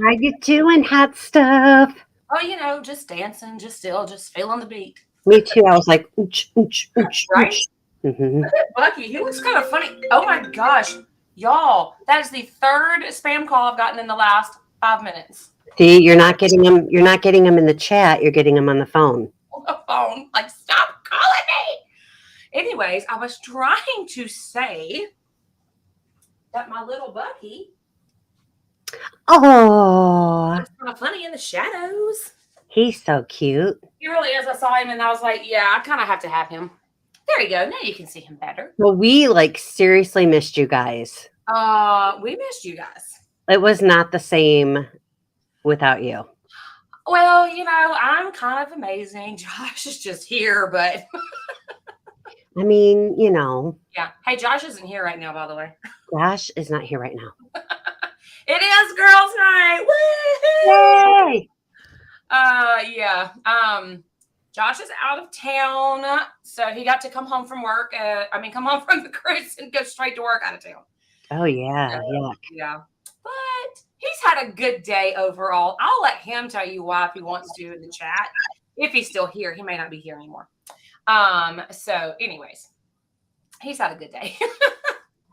How you doing, hot stuff? Oh, just dancing, just still, just feeling the beat. Me too. I was like, ooch, ooch, ooch, Right? ooch. Hmm. Look at Bucky. He looks kind of funny. Oh my gosh. Y'all, that is the third spam call I've gotten in the last 5 minutes. See, you're not getting them. You're not getting them in the chat. You're getting them on the phone. On the phone. Like, stop calling me. Anyways, I was trying to say that my little Bucky Oh, looks kind of funny in the shadows. he's so cute. He really is. I saw him and I was like, yeah, I kind of have to have him. There you go. Now you can see him better. Well, we seriously missed you guys. We missed you guys. It was not the same without you. Well, I'm kind of amazing. Josh is just here, but I mean, yeah. Hey, Josh isn't here right now, by the way. Josh is not here right now. It is girls' night. Woo! Yay! Yeah. Josh is out of town, so he got to come home from work. Come home from the cruise and go straight to work out of town. Oh yeah, Yeah. But he's had a good day overall. I'll let him tell you why if he wants to in the chat. If he's still here, he may not be here anymore. So anyways, he's had a good day.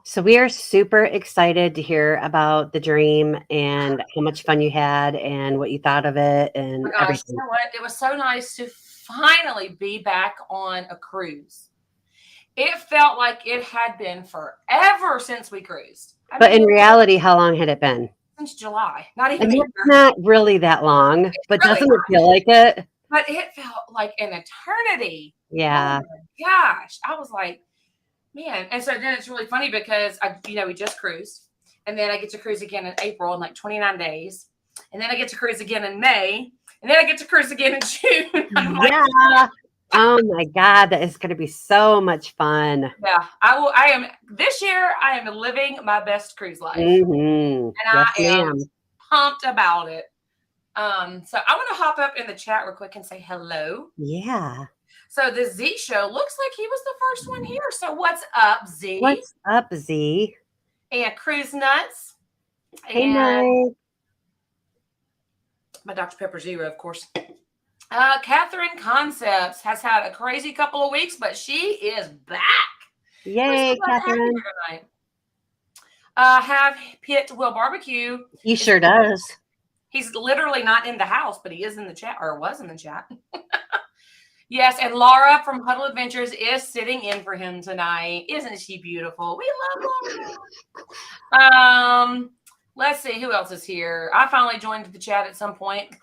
So we are super excited to hear about the dream and how much fun you had and what you thought of it and Oh my gosh, everything. you know what? It was so nice to finally be back on a cruise. It felt like it had been forever since we cruised. But in reality, how long had it been? Since July. Not even And a year. it's not really that long, but really doesn't it feel like it? But it felt like an eternity. Yeah. Oh my gosh. I was like, man. And so then it's really funny because we just cruised. And then I get to cruise again in April in like 29 days. And then I get to cruise again in May. And then I get to cruise again in June. Yeah. Oh my God, that is going to be so much fun. Yeah, this year I am living my best cruise life. Mm-hmm. And Yes, I am ma'am. pumped about it. So I want to hop up in the chat real quick and say hello. Yeah. So the Z show looks like he was the first one here. So what's up, Z? What's up, Z? And Cruise Nuts. Hey, and night. My Dr. Pepper Zero, of course. Catherine Concepts has had a crazy couple of weeks, but she is back. Yay, Catherine. Have Pitt Will Barbecue. He sure does. He's literally not in the house, but he is in the chat, or was in the chat. Yes, and Laura from Huddle Adventures is sitting in for him tonight. Isn't she beautiful? We love Laura. Let's see who else is here. I finally joined the chat at some point.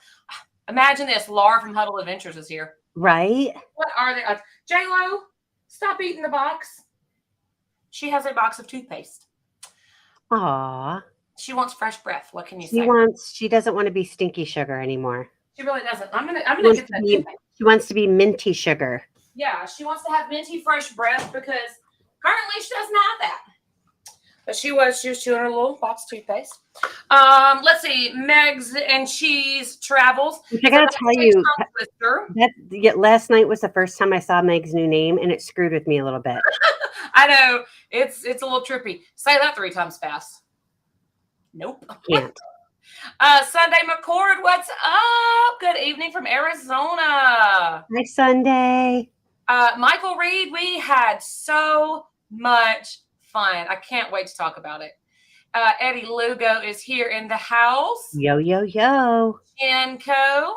Imagine this: Laura from Huddle Adventures is here. Right? What are they? J-Lo, stop eating the box. She has a box of toothpaste. Aw. She wants fresh breath. What can you say? She doesn't want to be stinky sugar anymore. She really doesn't. I'm gonna get that. She wants to be minty sugar. Yeah, she wants to have minty fresh breath because currently she doesn't have that. But she was chewing her little box of toothpaste. Let's see, Megs and Cheese Travels. I gotta tell you, last night was the first time I saw Meg's new name, and it screwed with me a little bit. I know it's a little trippy. Say that 3 times fast. Nope. Can't. Sunday McCord, what's up? Good evening from Arizona. Hi, Sunday. Michael Reed, we had so much fun. I can't wait to talk about it. Eddie Lugo is here in the house. Yo, yo, yo. Jenko,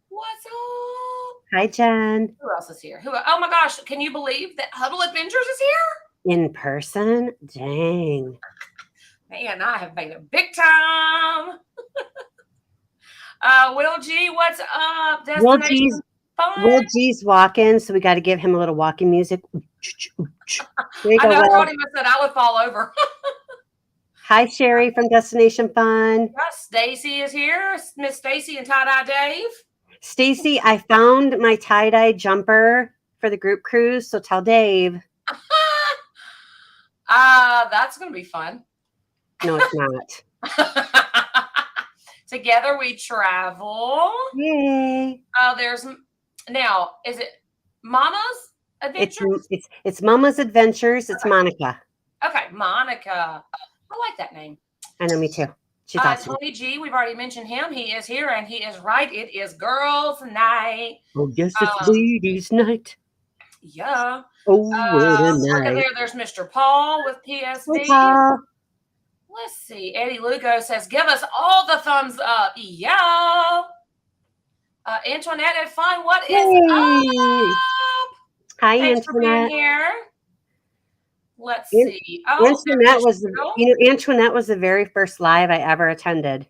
what's up? Hi, Jen. Who else is here? Oh my gosh, can you believe that Huddle Adventures is here? In person? Dang. Man, I have made it big time. Will G, what's up? Will G's walking, so we got to give him a little walking music. There you go, I told him I said I would fall over. Hi, Sherry from Destination Fun. Stacy is here. Miss Stacy and Tie-Dye Dave. Stacy, I found my tie-dye jumper for the group cruise, so tell Dave. That's going to be fun. No, it's not. Together we travel. Yay. Now, is it Mama's Adventures? It's Mama's Adventures. It's Monica. Okay, Monica. I like that name. I know, me too. She's awesome. Tony G, we've already mentioned him. He is here, and he is right. It is girls' night. Oh, yes, it's ladies' night. Yeah. Oh, what a Look at night. there. There's Mr. Paul with PSD. Hey, Paul. Let's see. Eddie Lugo says, give us all the thumbs up. Yeah. Antoinette and Fun, what is up? Hi, Thanks Antoinette. for being here. Let's see. Oh, Antoinette was, Antoinette was the very first live I ever attended.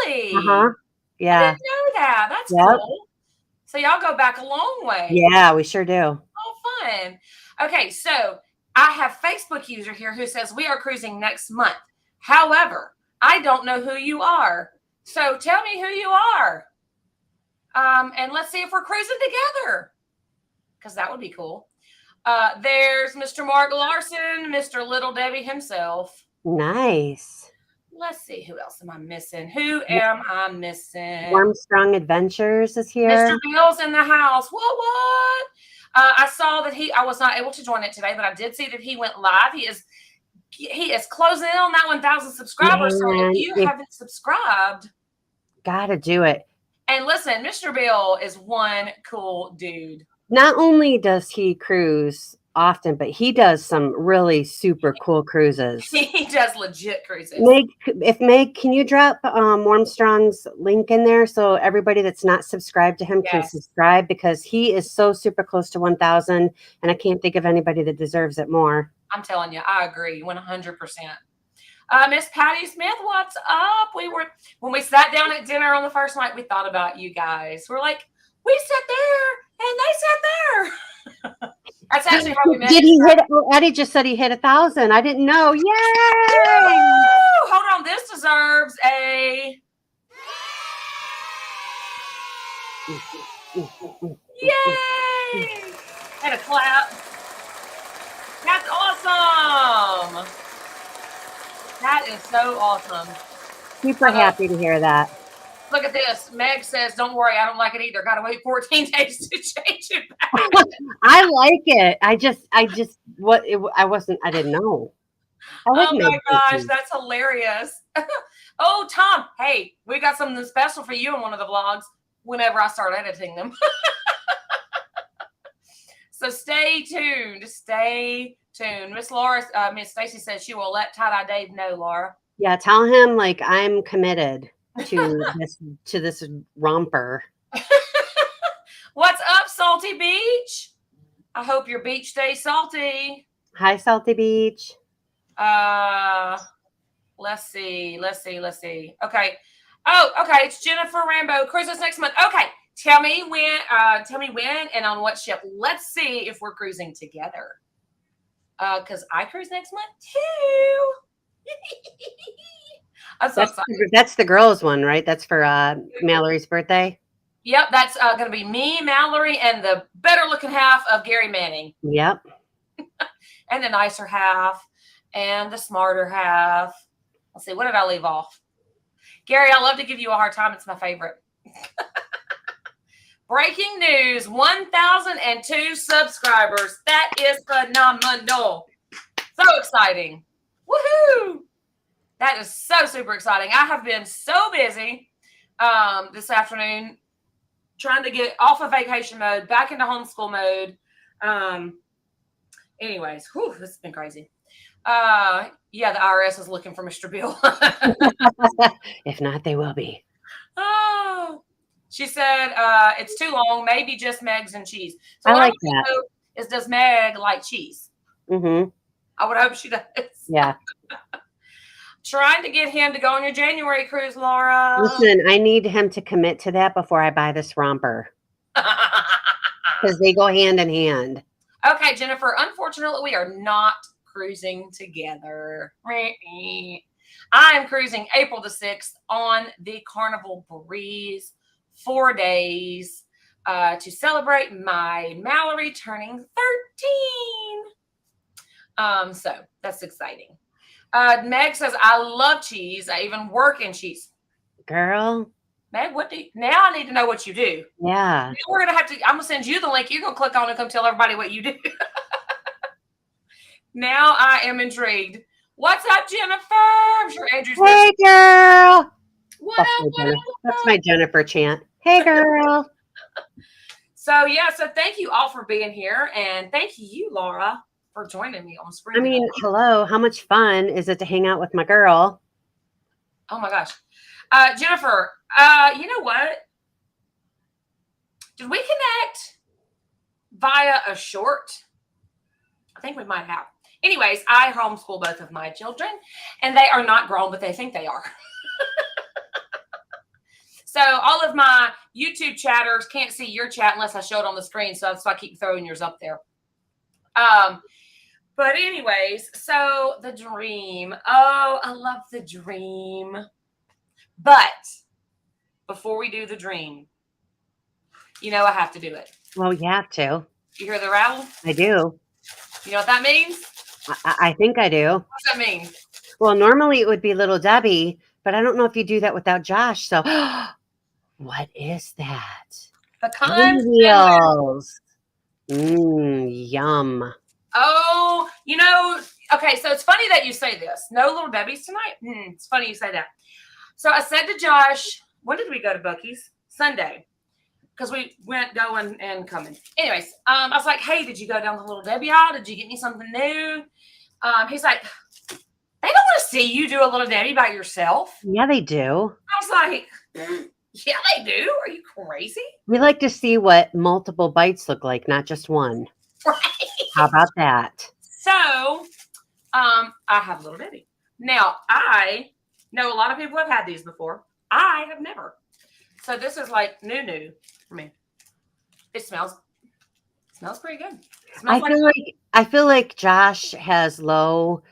Really? Yeah. I didn't know that. That's cool. So y'all go back a long way. Yeah, we sure do. Oh, fun. Okay, so I have Facebook user here who says we are cruising next month. However, I don't know who you are. So tell me who you are. And let's see if we're cruising together, because that would be cool. There's Mr. Mark Larson, Mr. Little Debbie himself. Nice. Let's see, who else am I missing? Who am I missing? Armstrong Adventures is here. Mr. Bill's in the house. What? I saw that I was not able to join it today, but I did see that he went live. He is closing in on that 1,000 subscribers. So if you haven't subscribed, gotta do it. And listen, Mr. Bill is one cool dude. Not only does he cruise often, but he does some really super cool cruises. He does legit cruises. Meg, can you drop Armstrong's link in there so everybody that's not subscribed to him can subscribe, because he is so super close to 1,000, and I can't think of anybody that deserves it more. I'm telling you, I agree 100%. Miss Patty Smith, what's up? When we sat down at dinner on the first night, we thought about you guys. We're like, we sat there and they sat there. That's actually how we met. Did he hit? Eddie just said he hit 1,000. I didn't know. Yay! Woo! Hold on, this deserves a yay and a clap. That's awesome. That is so awesome. Super happy to hear that. Look at this. Meg says, don't worry, I don't like it either. Got to wait 14 days to change it back. I like it. I didn't know. Oh my gosh, that's hilarious. Oh, Tom, hey, we got something special for you in one of the vlogs whenever I start editing them. So stay tuned. Stay tuned. Miss Stacy says she will let Tie-Dye Dave know, Laura. Yeah, tell him like I'm committed to this romper. What's up, Salty Beach? I hope your beach stays salty. Hi, Salty Beach. Let's see. Okay. Oh, okay. It's Jennifer Rambo. Cruises next month. Okay. Tell me when and on what ship. Let's see if we're cruising together. Because I cruise next month too. That's the girls one, right? That's for Mallory's birthday. Yep, that's going to be me, Mallory, and the better looking half of Gary Manning. Yep. And the nicer half and the smarter half. Let's see, what did I leave off? Gary, I love to give you a hard time. It's my favorite. Breaking news, 1,002 subscribers. That is phenomenal. So exciting. Woohoo! That is so super exciting. I have been so busy this afternoon trying to get off of vacation mode, back into homeschool mode. Anyways, this has been crazy. Yeah, the IRS is looking for Mr. Bill. If not, they will be. Oh, she said it's too long. Maybe just Megs and cheese. So I like that. Does Meg like cheese? Mm-hmm. I would hope she does. Yeah. Trying to get him to go on your January cruise, Laura. Listen, I need him to commit to that before I buy this romper. Because they go hand in hand. Okay, Jennifer, unfortunately, we are not cruising together. I am cruising April the 6th on the Carnival Breeze, 4 days to celebrate my Mallory turning 13. So that's exciting. Meg says, I love cheese. I even work in cheese. Girl. Meg, now I need to know what you do. Yeah. We're going to I'm going to send you the link. You're going to click on and come tell everybody what you do. Now I am intrigued. What's up, Jennifer? I'm sure Andrew's Hey, girl. What That's up? my, What up? that's my Jennifer chant. Hey, girl. So thank you all for being here, and thank you, Laura, for joining me on Spring. I mean, hello. How much fun is it to hang out with my girl? Oh my gosh, Jennifer. You know what? Did we connect via a short? I think we might have. Anyways, I homeschool both of my children, and they are not grown, but they think they are. So all of my YouTube chatters can't see your chat unless I show it on the screen. So that's why I keep throwing yours up there. But anyways, so the dream. Oh, I love the dream. But before we do the dream, you know I have to do it. Well, you have to. You hear the rattle? I do. You know what that means? I think I do. What's that mean? Well, normally it would be Little Debbie, but I don't know if you do that without Josh. So, what is that? Pecans. Wheels. Yum. Oh, okay, so it's funny that you say this. No Little Debbie's tonight? It's funny you say that. So I said to Josh, when did we go to Buc-ee's? Sunday. Because we went going and coming. Anyways, I was like, hey, did you go down to Little Debbie aisle? Did you get me something new? He's like, they don't want to see you do a Little Debbie by yourself. Yeah, they do. I was like, yeah, they do. Are you crazy? We like to see what multiple bites look like, not just one. Right. How about that? So, I have Little Debbie. Now, I know a lot of people have had these before. I have never. So this is like new for me. It smells pretty good. I feel like Josh has low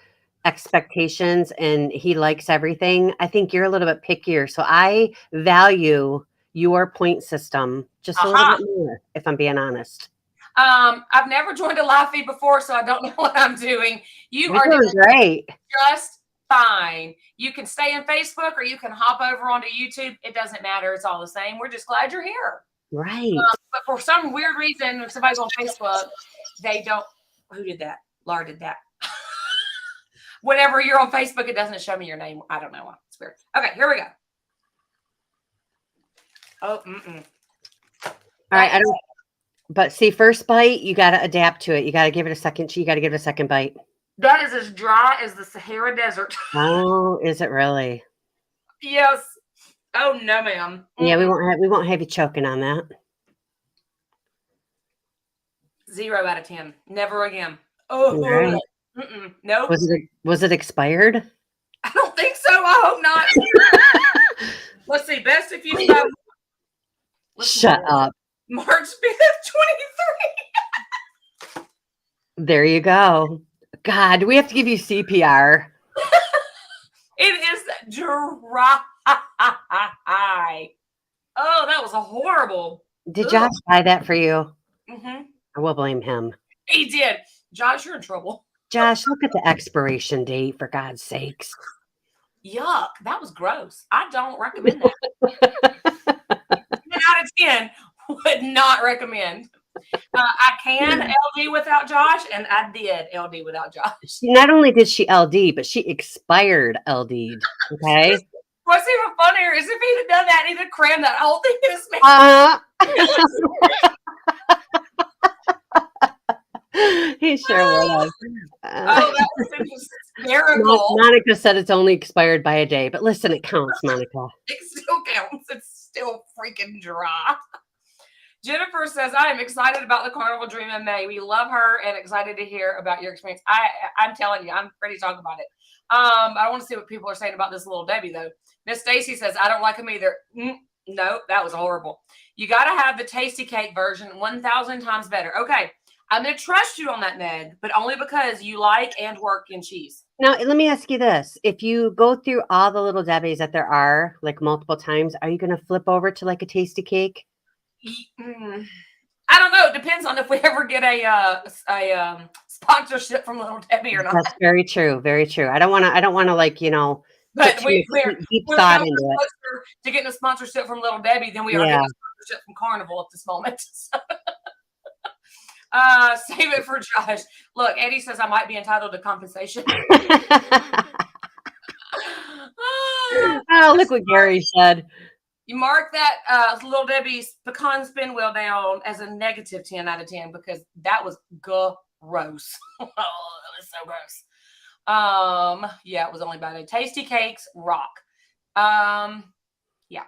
expectations and he likes everything. I think you're a little bit pickier. So I value your point system just a little bit more, if I'm being honest. I've never joined a live feed before, so I don't know what I'm doing. You're doing great. Just fine. You can stay in Facebook or you can hop over onto YouTube. It doesn't matter. It's all the same. We're just glad you're here. Right. But for some weird reason, if somebody's on Facebook, they don't. Who did that? Laura did that. Whenever you're on Facebook, it doesn't show me your name. I don't know why. It's weird. Okay, here we go. Oh, All right. I don't. But see, first bite, you got to adapt to it. You got to give it a second. You got to give it a second bite. That is as dry as the Sahara Desert. Oh, is it really? Yes. Oh no, ma'am. Yeah, we won't have you choking on that. 0 out of 10. Never again. Oh, right. Nope. Was it expired? I don't think so. I hope not. Let's see. Best if you stop. Shut up. March 5th, 23. There you go. God, do we have to give you CPR? It is dry. Oh, that was horrible. Did Josh buy that for you? Mm-hmm. I will blame him. He did. Josh, you're in trouble. Josh, look at the expiration date, for God's sakes. Yuck. That was gross. I don't recommend that. 10 out of 10 would not recommend. I can LD without Josh, and I did LD without Josh. Not only did she LD, but she expired LD'd. Okay. What's even funnier is if he'd have done that, he'd have crammed that whole thing in his mouth. He sure would have. Oh, that was hysterical. Monica said it's only expired by a day, but listen, it counts, Monica. It still counts. It's still freaking dry. Jennifer says, I am excited about the Carnival Dream in May. We love her and excited to hear about your experience. I'm telling you, I'm ready to talk about it. I want to see what people are saying about this Little Debbie, though. Miss Stacy says, I don't like them either. No, that was horrible. You got to have the Tasty Cake version 1,000 times better. Okay, I'm going to trust you on that, Meg, but only because you like and work in cheese. Now, let me ask you this. If you go through all the Little Debbies that there are, like multiple times, are you going to flip over to like a Tasty Cake? I don't know. It depends on if we ever get a sponsorship from Little Debbie or not. That's very true. Very true. I don't want to like, but we're deep thought into it. To get a sponsorship from Little Debbie, then we are getting a sponsorship from Carnival at this moment. Save it for Josh. Look, Eddie says I might be entitled to compensation. Oh, look what Gary said. You mark that Little Debbie's pecan spin wheel down as a negative 10 out of 10 because that was gross. Oh, that was so gross. Yeah, it was only about a Tasty Cakes rock. Yeah.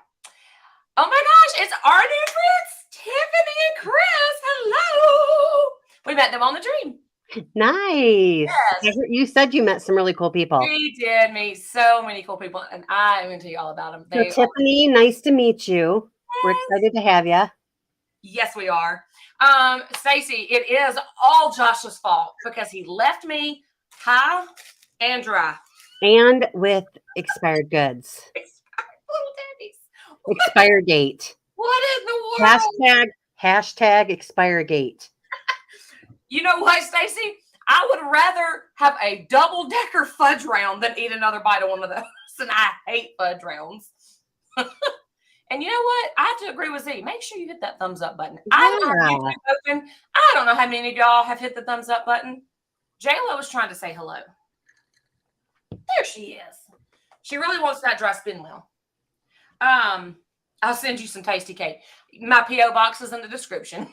Oh my gosh, it's our new friends, Tiffany and Chris. Hello. We met them on the dream. Nice. Yes. You said you met some really cool people. We did meet so many cool people, and I'm going to tell you all about them. So Tiffany, nice to meet you. Yes. We're excited to have you. Yes, we are. Stacy, it is all Josh's fault because he left me high and dry. And with expired goods. Little Debbie's. Expire date. What in the world? Hashtag expire date. You know what, Stacy? I would rather have a double-decker fudge round than eat another bite of one of those. And I hate fudge rounds. And you know what? I have to agree with Z. Make sure you hit that thumbs up button. Yeah. I have YouTube open. I don't know how many of y'all have hit the thumbs up button. J-Lo was trying to say hello. There she is. She really wants that dry spin wheel. I'll send you some tasty cake. My P.O. box is in the description.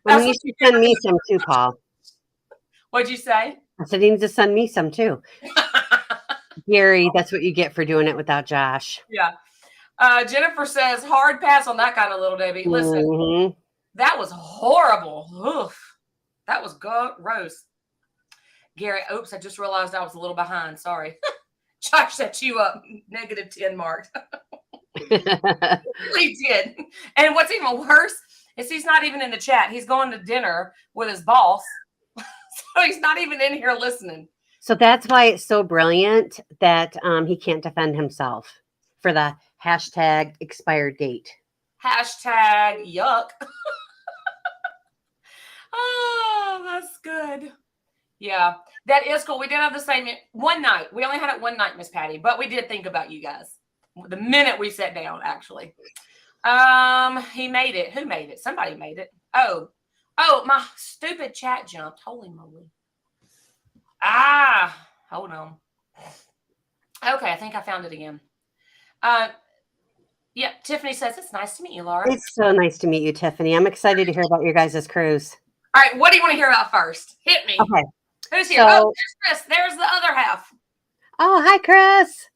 Well, you should send me some too, Paul. What'd you say? I said, you need to send me some too. Gary, that's what you get for doing it without Josh. Yeah. Jennifer says, hard pass on that kind of Little Debbie. Listen, that was horrible. Oof. That was gross. Gary, oops, I just realized I was a little behind. Sorry. Josh set you up negative 10 marks. He did. And what's even worse is he's not even in the chat. He's going to dinner with his boss. So he's not even in here listening. So that's why it's so brilliant that he can't defend himself for the hashtag expired date. Hashtag yuck. Oh, that's good. Yeah, that is cool. We did have the same one night. We only had it one night, Miss Patty, but we did think about you guys the minute we sat down, actually. He made it. Who made it? Somebody made it. Oh, my stupid chat jumped. Holy moly. Hold on. Okay, I think I found it again. Yeah, Tiffany says, it's nice to meet you, Laura. It's so nice to meet you, Tiffany. I'm excited to hear about your guys' cruise. All right, what do you want to hear about first? Hit me. Okay. Who's here? Oh, there's Chris. There's the other half. Oh, hi, Chris.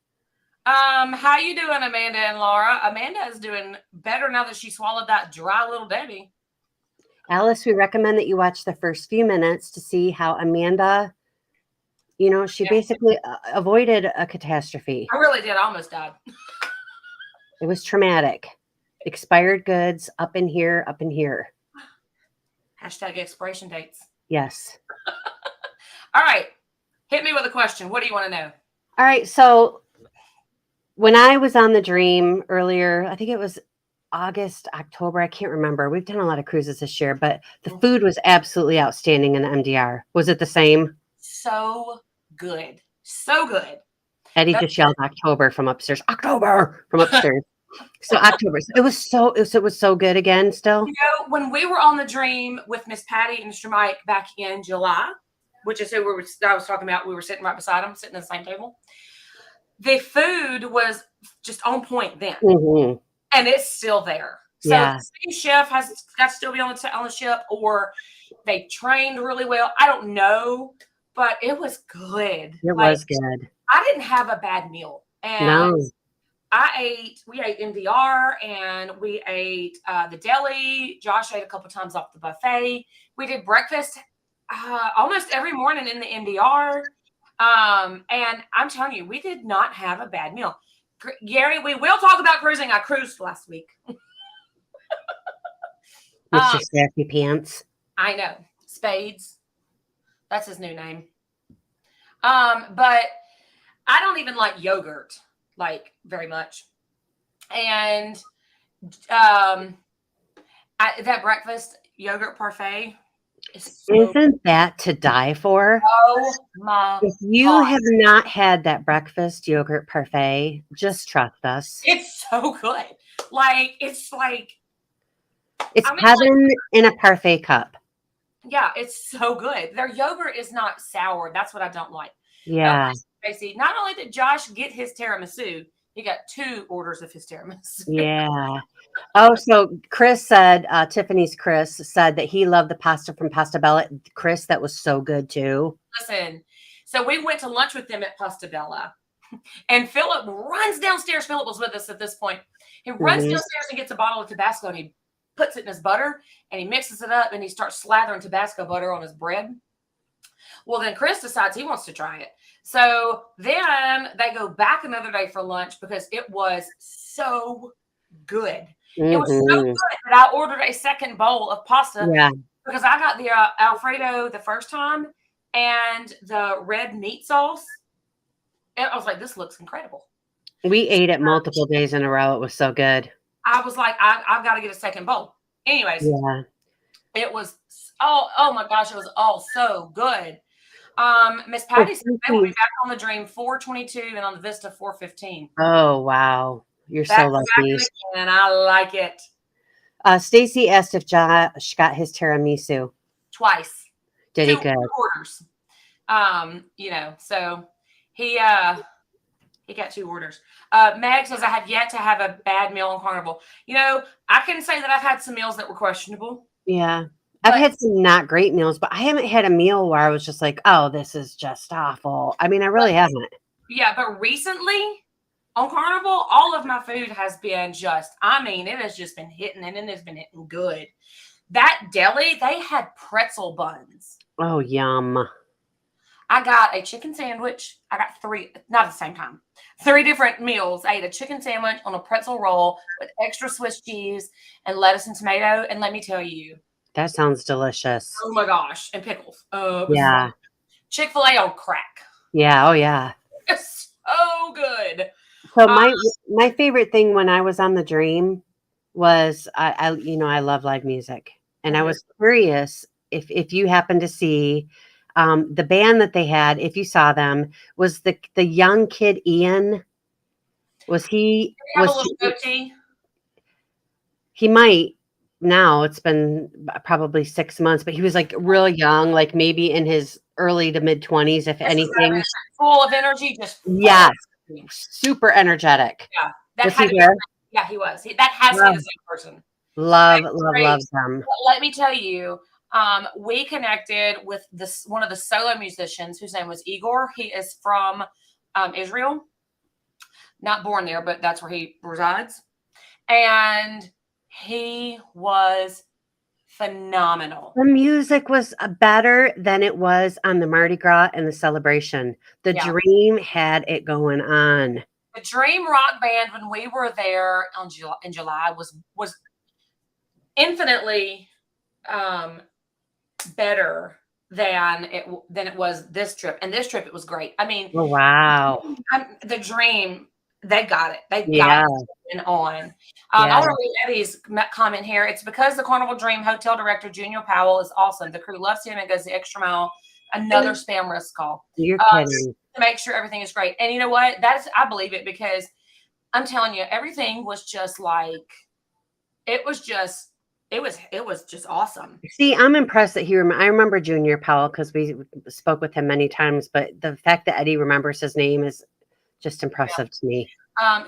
How you doing, Amanda and Laura? Amanda is doing better now that she swallowed that dry Little Debbie. Alice, we recommend that you watch the first few minutes to see how Amanda, she basically avoided a catastrophe. I really did. I almost died. It was traumatic. Expired goods up in here, up in here. Hashtag expiration dates. Yes. All right. Hit me with a question. What do you want to know? All right. So when I was on the Dream earlier, I think it was August, October. I can't remember. We've done a lot of cruises this year, but the food was absolutely outstanding in the MDR. Was it the same? So good. So good. Eddie just yelled October from upstairs. October from upstairs. So October. It was so good again still. When we were on the Dream with Miss Patty and Mr. Mike back in July, which is who I was talking about, we were sitting right beside them, sitting at the same table. The food was just on point then. Mm-hmm. And it's still there. So the same chef has got to still be on the ship, or they trained really well. I don't know, but it was good. It was good. I didn't have a bad meal. And we ate MDR and we ate the deli. Josh ate a couple times off the buffet. We did breakfast almost every morning in the MDR. And I'm telling you, we did not have a bad meal. Gary, we will talk about cruising. I cruised last week. Mr. Sassy Pants. I know. Spades. That's his new name. But I don't even like yogurt, very much. And that breakfast yogurt parfait is Isn't that to die for? Oh my If you have not had that breakfast yogurt parfait, just trust us. It's so good. It's I mean, like, heaven in a parfait cup. yeah, it's so good. Their yogurt is not sour. That's what I don't like. Yeah. Okay, Stacey, not only did Josh get his tiramisu, he got 2 orders of his tiramisu. Yeah. Oh, so Chris said, Tiffany's Chris said that he loved the pasta from Pasta Bella. Chris, that was so good too. Listen, so we went to lunch with them at Pasta Bella, and Philip runs downstairs. Philip was with us at this point. He runs Mhm. downstairs and gets a bottle of Tabasco, and he puts it in his butter, and he mixes it up, and he starts slathering Tabasco butter on his bread. Well, then Chris decides he wants to try it. So then they go back another day for lunch because it was so good. It was so Mhm. good that I ordered a second bowl of pasta Yeah. because I got the Alfredo the first time and the red meat sauce. And I was like, this looks incredible. We ate it multiple days in a row. It was so good. I was like, I've got to get a second bowl. Anyways, Yeah. it was, oh my gosh, it was all so good. Miss So Patty said they will be Stacey- back on the Dream 422 and on the Vista 415. Oh, wow. You're so Back to lucky. back again. I like it. Stacy asked if Josh got his tiramisu. Twice. Did he 2 good? orders. So he got 2 orders. Meg says, I have yet to have a bad meal on Carnival. I can say that I've had some meals that were questionable. Yeah. I've had some not great meals, but I haven't had a meal where I was just like, oh, this is just awful. I mean, I really haven't. Yeah, but recently on Carnival, all of my food has been it has just been hitting, and it has been hitting good. That deli, they had pretzel buns. Oh, yum. I got a chicken sandwich. I got 3, not at the same time, 3 different meals. I ate a chicken sandwich on a pretzel roll with extra Swiss cheese and lettuce and tomato. And let me tell you, That sounds delicious. oh my gosh, and pickles. Yeah. Chick-fil-A on crack. Yeah. Oh, yeah. It's so good. So my favorite thing when I was on the Dream was I love live music, and I was curious if you happened to see the band that they had. If you saw them, was the young kid Ian? Was he? They have Was a little goatee. he might now? It's been probably 6 months, but he was like real young, like maybe in his early to mid 20s, if anything. Full of energy, just Yes, super energetic. Yeah, that Was had he to there? Yeah, he was. That has to be the same person. Love Great. them. Let me tell you, we connected with one of the solo musicians whose name was Igor. He is from Israel, not born there, but that's where he resides. And he was phenomenal. The music was better than it was on the Mardi Gras and the celebration. The Dream had it going on. The Dream Rock Band, when we were there in July, was infinitely better than it was this trip. And this trip, it was great. I mean, oh, wow. The Dream, they got it. They got it on. I want to read Eddie's comment here. It's because the Carnival Dream Hotel director, Junior Powell, is awesome. The crew loves him and goes the extra mile. Another spam risk call. You're kidding. To make sure everything is great. And you know what? I believe it, because I'm telling you, everything was just like, it was just awesome. See, I'm impressed that I remember Junior Powell because we spoke with him many times, but the fact that Eddie remembers his name is just impressive to me.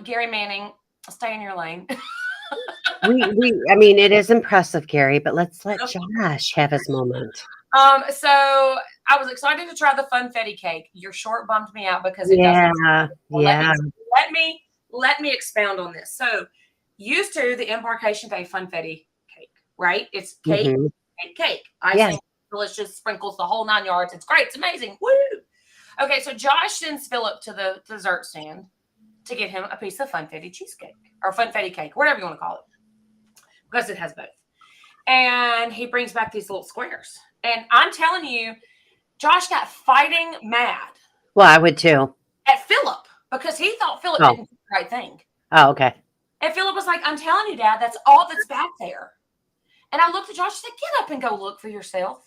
Gary Manning, stay in your lane. I mean, it is impressive, Gary, but let's let Josh have his moment. So I was excited to try the funfetti cake. Your short bummed me out because it doesn't. Let me expound on this. So, used to the Embarkation Day funfetti cake, right? It's cake, cake. Icing, delicious, sprinkles, the whole 9 yards. It's great. It's amazing. Woo! Okay, so Josh sends Philip to the dessert stand to get him a piece of funfetti cheesecake or funfetti cake, whatever you want to call it, because it has both. And he brings back these little squares. And I'm telling you, Josh got fighting mad. Well, I would too. At Philip, because he thought Philip didn't do the right thing. Oh, okay. And Philip was like, I'm telling you, Dad, that's all that's back there. And I looked at Josh and said, get up and go look for yourself.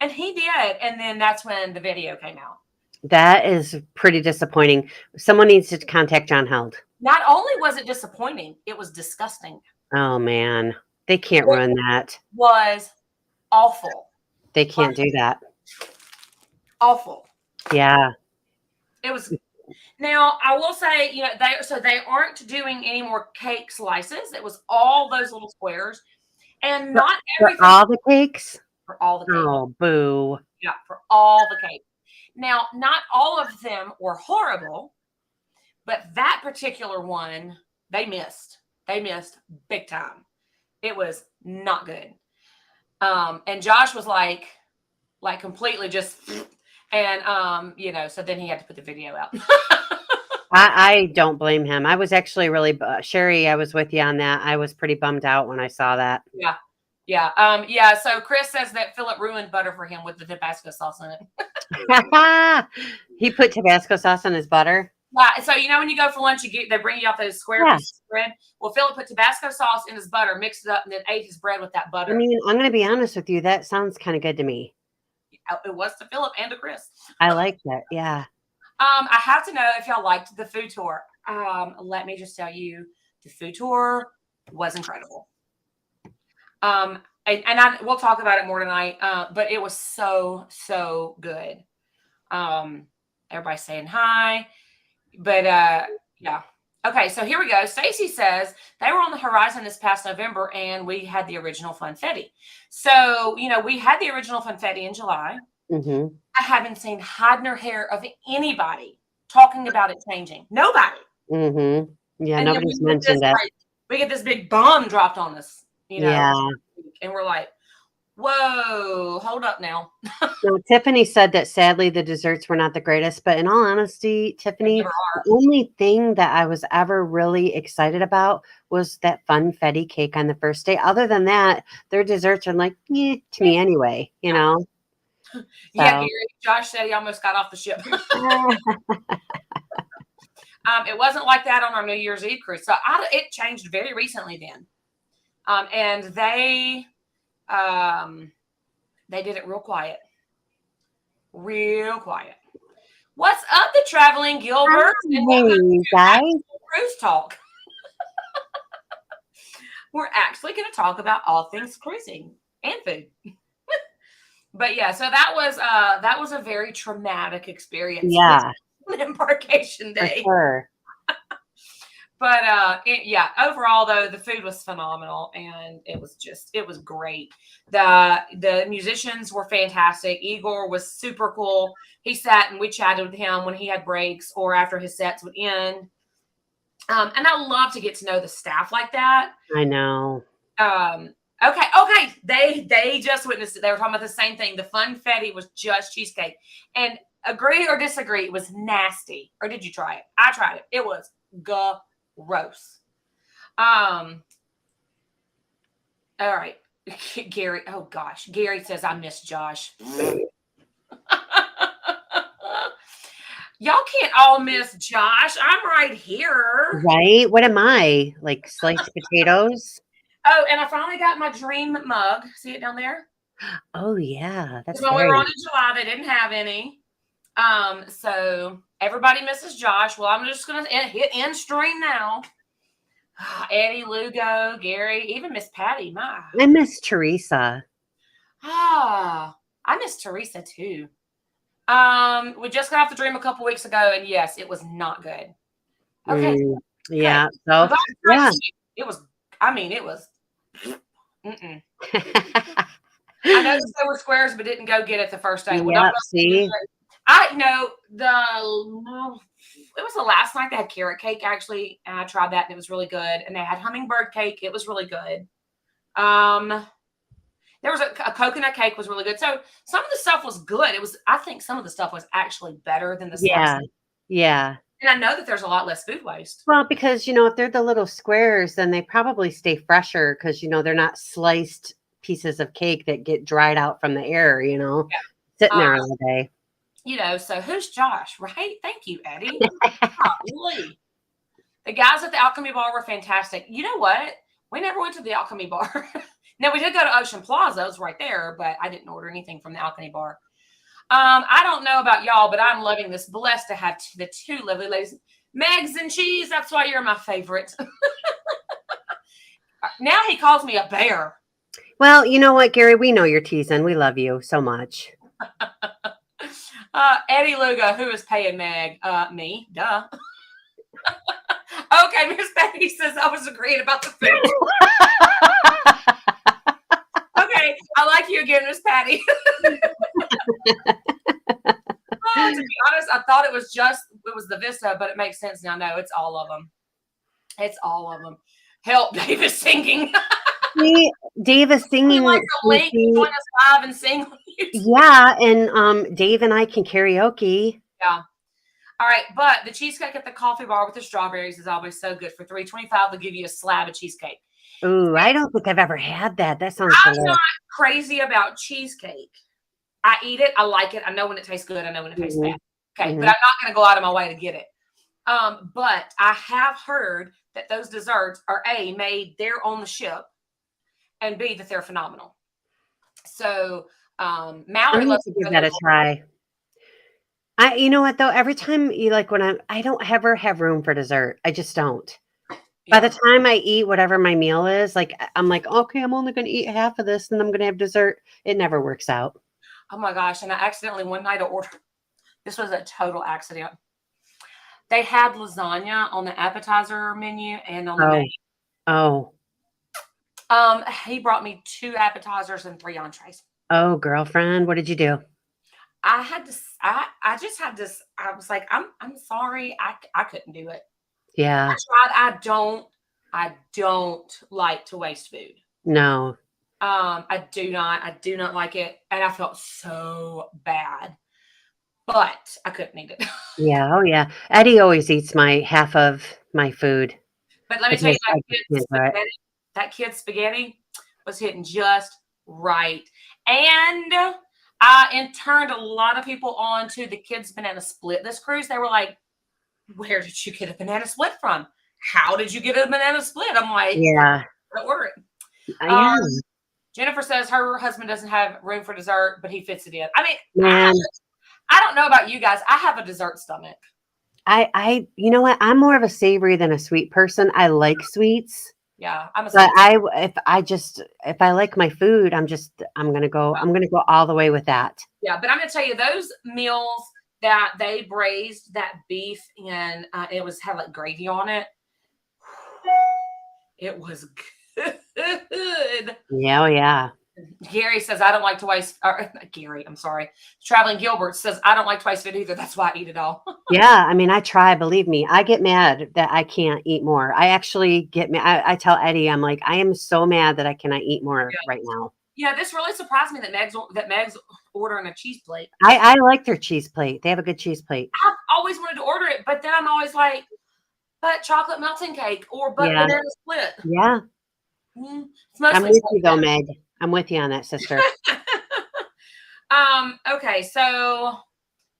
And he did. And then that's when the video came out. That is pretty disappointing. Someone needs to contact John Held. Not only was it disappointing, it was disgusting. Oh, man. They can't It ruin that. was awful. They can't do that. Awful. Yeah. It was. Now I will say, they aren't doing any more cake slices. It was all those little squares, and not For everything all the cakes? for all the cake. Oh, boo. Yeah, for all the cake. Now, not all of them were horrible, but that particular one, they missed. They missed big time. It was not good. And Josh was like completely just, and so then he had to put the video out. I don't blame him. I was actually really, Sherry, I was with you on that. I was pretty bummed out when I saw that. Yeah. Yeah. So Chris says that Philip ruined butter for him with the Tabasco sauce in it. He put Tabasco sauce on his butter. Yeah. So when you go for lunch, they bring you out those square pieces of bread. Well, Philip put Tabasco sauce in his butter, mixed it up, and then ate his bread with that butter. I mean, I'm going to be honest with you. That sounds kind of good to me. It was to Philip and to Chris. I like that. Yeah. I have to know if y'all liked the food tour. Let me just tell you, the food tour was incredible. We'll talk about it more tonight. But it was so good. Everybody's saying hi, but yeah. Okay, so here we go. Stacy says they were on the horizon this past November, and we had the original Funfetti. So we had the original Funfetti in July. Mm-hmm. I haven't seen hide nor hair of anybody talking about it changing. Nobody. Mm-hmm. Yeah, and nobody's mentioned it. We get this big bomb dropped on us, Yeah. And we're like, whoa, hold up now. So Tiffany said that sadly the desserts were not the greatest, but in all honesty, Tiffany, the only thing that I was ever really excited about was that Funfetti cake on the first day. Other than that, their desserts are like, to me anyway, Yeah, Gary, Josh said he almost got off the ship. It wasn't like that on our New Year's Eve cruise. So it changed very recently then. And they did it real quiet. Real quiet. What's up, the traveling Gilbert? Hey, guys. Cruise talk. We're actually going to talk about all things cruising and food. But yeah, so that was a very traumatic experience. Yeah. Embarkation day. For sure. But overall though, the food was phenomenal, and it was great. The musicians were fantastic. Igor was super cool. He sat and we chatted with him when he had breaks or after his sets would end. And I love to get to know the staff like that. I know. Okay. They just witnessed it. They were talking about the same thing. The Funfetti was just cheesecake. And agree or disagree, it was nasty. Or did you try it? I tried it. It was gross. All right. Gary. Oh gosh. Gary says, I miss Josh. Y'all can't all miss Josh. I'm right here. Right? What am I? Like sliced potatoes? Oh, and I finally got my dream mug. See it down there? Oh yeah. That's when we were on in July, they didn't have any. So everybody misses Josh. Well, I'm just gonna hit end stream now. Eddie, Lugo, Gary, even Miss Patty. I miss Teresa. I miss Teresa too. We just got off the dream a couple weeks ago, and yes, it was not good. Okay. Yeah. So yeah. It was. I mean, it was. I noticed there were squares, but didn't go get it the first day. Yeah. See. I know it was the last night they had carrot cake actually, and I tried that and it was really good. And they had hummingbird cake; it was really good. There was a coconut cake was really good. So some of the stuff was good. I think some of the stuff was actually better than the slices. Yeah. And I know that there's a lot less food waste. Well, because if they're the little squares, then they probably stay fresher because they're not sliced pieces of cake that get dried out from the air. Sitting there all day. So who's Josh, right? Thank you, Eddie. Golly. The guys at the Alchemy Bar were fantastic. You know what? We never went to the Alchemy Bar. Now, we did go to Ocean Plaza. It was right there, but I didn't order anything from the Alchemy Bar. I don't know about y'all, but I'm loving this. Blessed to have the two lovely ladies. Megs and Cheese, that's why you're my favorite. Now he calls me a bear. Well, you know what, Gary? We know you're teasing. We love you so much. Eddie Luga, who is paying Meg? Me, duh. Okay, Miss Betty says I was agreeing about the food. Okay, I like you again, Miss Patty. To be honest, I thought it was the Vista, but it makes sense now. No, it's all of them. It's all of them. Help, Dave is singing. See, Dave is singing. Like the link, join us live and sing. Yeah, and Dave and I can karaoke. Yeah. All right, but the cheesecake at the coffee bar with the strawberries is always so good. For $3.25, they'll give you a slab of cheesecake. Ooh, I don't think I've ever had that. That sounds I'm delicious. not crazy about cheesecake. I eat it. I like it. I know when it tastes good. I know when it tastes bad. Okay, but I'm not going to go out of my way to get it. But I have heard that those desserts are A, made there on the ship, and B, that they're phenomenal. So Mallory loves to give that a try. You know what though? Every time I don't ever have room for dessert. I just don't. By the time I eat whatever my meal is, I'm like, okay, I'm only going to eat half of this, and I'm going to have dessert. It never works out. Oh my gosh! And I accidentally one night ordered. This was a total accident. They had lasagna on the appetizer menu and on the main. Oh. He brought me 2 appetizers and 3 entrees. Oh, girlfriend, what did you do? I just had this. I was like, I'm sorry. I couldn't do it. Yeah. I don't like to waste food. No. I do not like it. And I felt so bad. But I couldn't eat it. Yeah. Oh, yeah. Eddie always eats my half of my food. But let me tell you, that kid's spaghetti was hitting just right. And I turned a lot of people on to the kids' banana split this cruise. They were like, where did you get a banana split from? How did you get a banana split? I'm like, yeah. Order it. Yeah. Jennifer says her husband doesn't have room for dessert, but he fits it in. I mean, man, I don't know about you guys. I have a dessert stomach. You know what? I'm more of a savory than a sweet person. I like sweets. Yeah, I'm a but if I like my food, I'm gonna go all the way with that. Yeah, but I'm gonna tell you, those meals that they braised that beef and it had like gravy on it. It was good. Yeah, oh yeah. Gary says, I don't like to waste, Gary, I'm sorry. Traveling Gilbert says, I don't like to waste food either. That's why I eat it all. Yeah, I mean, I try, believe me. I get mad that I can't eat more. I actually get mad. I tell Eddie, I'm like, I am so mad that I cannot eat more right now. Yeah, this really surprised me that Meg's ordering a cheese plate. I like their cheese plate. They have a good cheese plate. I've always wanted to order it, but then I'm always like, but chocolate melting cake or banana split. Yeah. I'm with you though, Meg. I'm with you on that, sister. Okay, so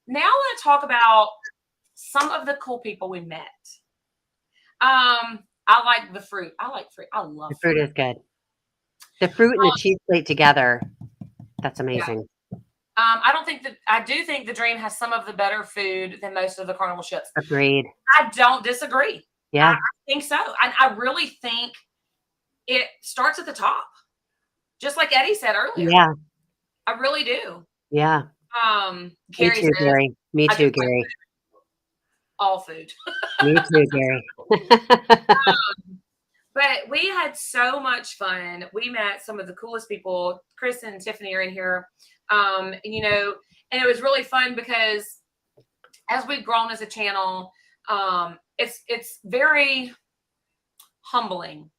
now I want to talk about some of the cool people we met. I like the fruit. I like fruit. I love the fruit. Is good. The fruit and the cheese plate together. That's amazing. Yeah. I do think the Dream has some of the better food than most of the Carnival ships. Agreed. I don't disagree. Yeah. I think so. I really think it starts at the top. Just like Eddie said earlier. Yeah. I really do. Yeah. Me too, Gary. Me too, Gary. All food. Me too, Gary. But we had so much fun. We met some of the coolest people. Chris and Tiffany are in here. And it was really fun because as we've grown as a channel, it's very humbling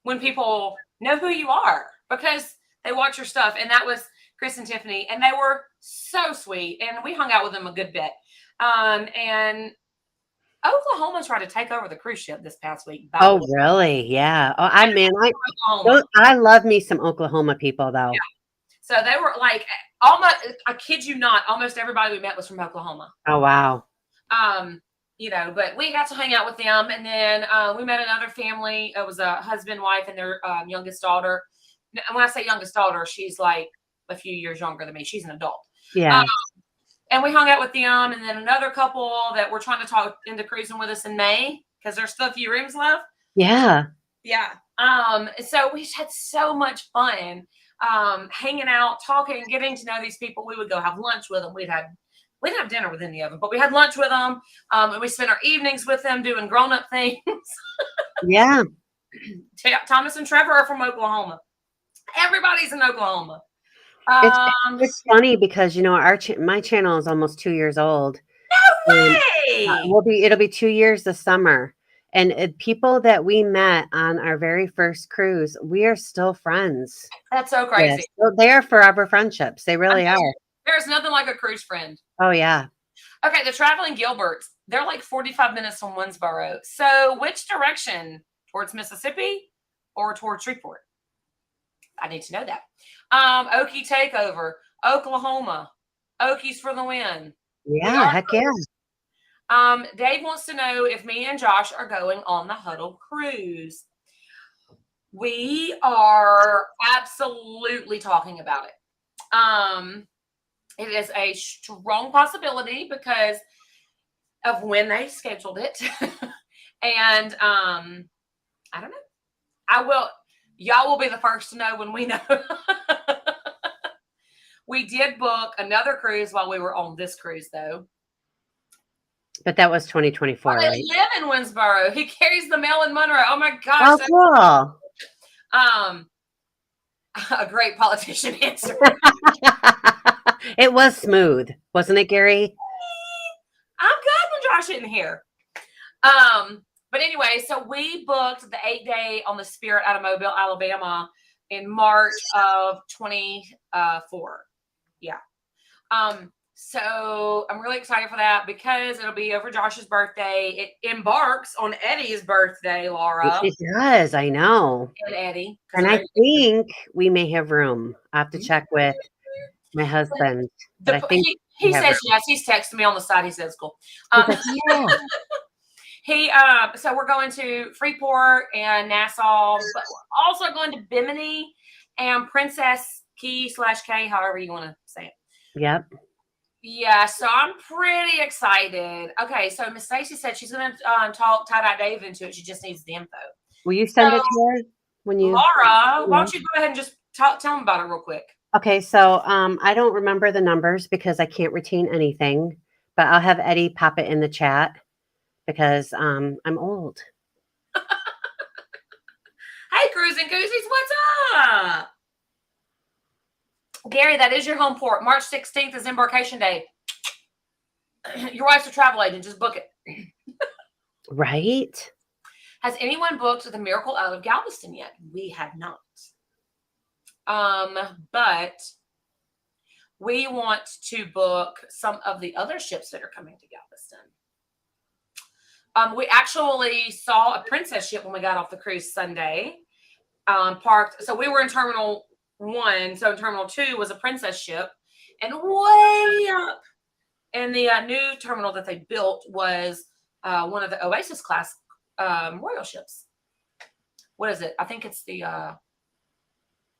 when people know who you are because they watch your stuff. And that was Chris and Tiffany, and they were so sweet. And we hung out with them a good bit. And Oklahoma tried to take over the cruise ship this past week. Oh, really? Yeah. Oh, I love me some Oklahoma people though. Yeah. So they were like almost, I kid you not, almost everybody we met was from Oklahoma. Oh, wow. But we got to hang out with them. And then we met another family. It was a husband, wife, and their youngest daughter. And when I say youngest daughter, she's like a few years younger than me. She's an adult. Yeah. And we hung out with them. And then another couple that we're trying to talk into cruising with us in May because there's still a few rooms left. Yeah. Yeah. So we had so much fun hanging out, talking, getting to know these people. We would go have lunch with them. We'd have dinner with any of them, but we had lunch with them. And we spent our evenings with them doing grown-up things. Yeah. Thomas and Trevor are from Oklahoma. Everybody's in Oklahoma. It's Um, it's funny because, you know, my channel is almost 2 years old. And Way. it'll be 2 years this summer. And people that we met on our very first cruise, we are still friends. That's so Yes. crazy. So they are forever friendships. They really are. There's nothing like a cruise friend. Oh yeah. Okay, the traveling Gilberts, they're like 45 minutes from Winsboro. So which direction? Towards Mississippi or towards Shreveport? I need to know that. Okie Takeover, Oklahoma. Okies for the win. Yeah, heck yeah. Dave wants to know if me and Josh are going on the Huddle cruise. We are absolutely talking about it. It is a strong possibility because of when they scheduled it. And I don't know. Y'all will be the first to know when we know. We did book another cruise while we were on this cruise, though. But that was 2024, They right? live in Winsboro. He carries the mail in Monroe. Oh my gosh. Oh, cool. A great politician answer. It was smooth, wasn't it, Gary? I'm good when Josh isn't here. But anyway, so we booked the 8-day on the Spirit out of Mobile, Alabama in March of 24. Yeah. So I'm really excited for that because it'll be over Josh's birthday. It embarks on Eddie's birthday, Laura. It does, I know. And Eddie. And I think we may have room. I have to check with my husband. But I think he says yes. He's texting me on the side. He says cool. Yeah. So we're going to Freeport and Nassau, but we're also going to Bimini and Princess Key/K, however you want to say it. Yep. Yeah, so I'm pretty excited. Okay, so Miss Stacy said she's going to talk Tie-Dye Dave into it. She just needs the info. Will you send it to her when you? Laura, why don't you go ahead and just tell them about it real quick? Okay, so I don't remember the numbers because I can't retain anything, but I'll have Eddie pop it in the chat because I'm old. Hey, Cruising Koozies, what's up? Gary, that is your home port. March 16th is embarkation day. Your wife's a travel agent. Just book it. Right? Has anyone booked the Miracle out of Galveston yet? We have not. But we want to book some of the other ships that are coming to Galveston. We actually saw a princess ship when we got off the cruise Sunday. Parked. So we were in Terminal 1. So Terminal 2 was a princess ship. And way up in the new terminal that they built was one of the Oasis class royal ships. What is it? I think it's the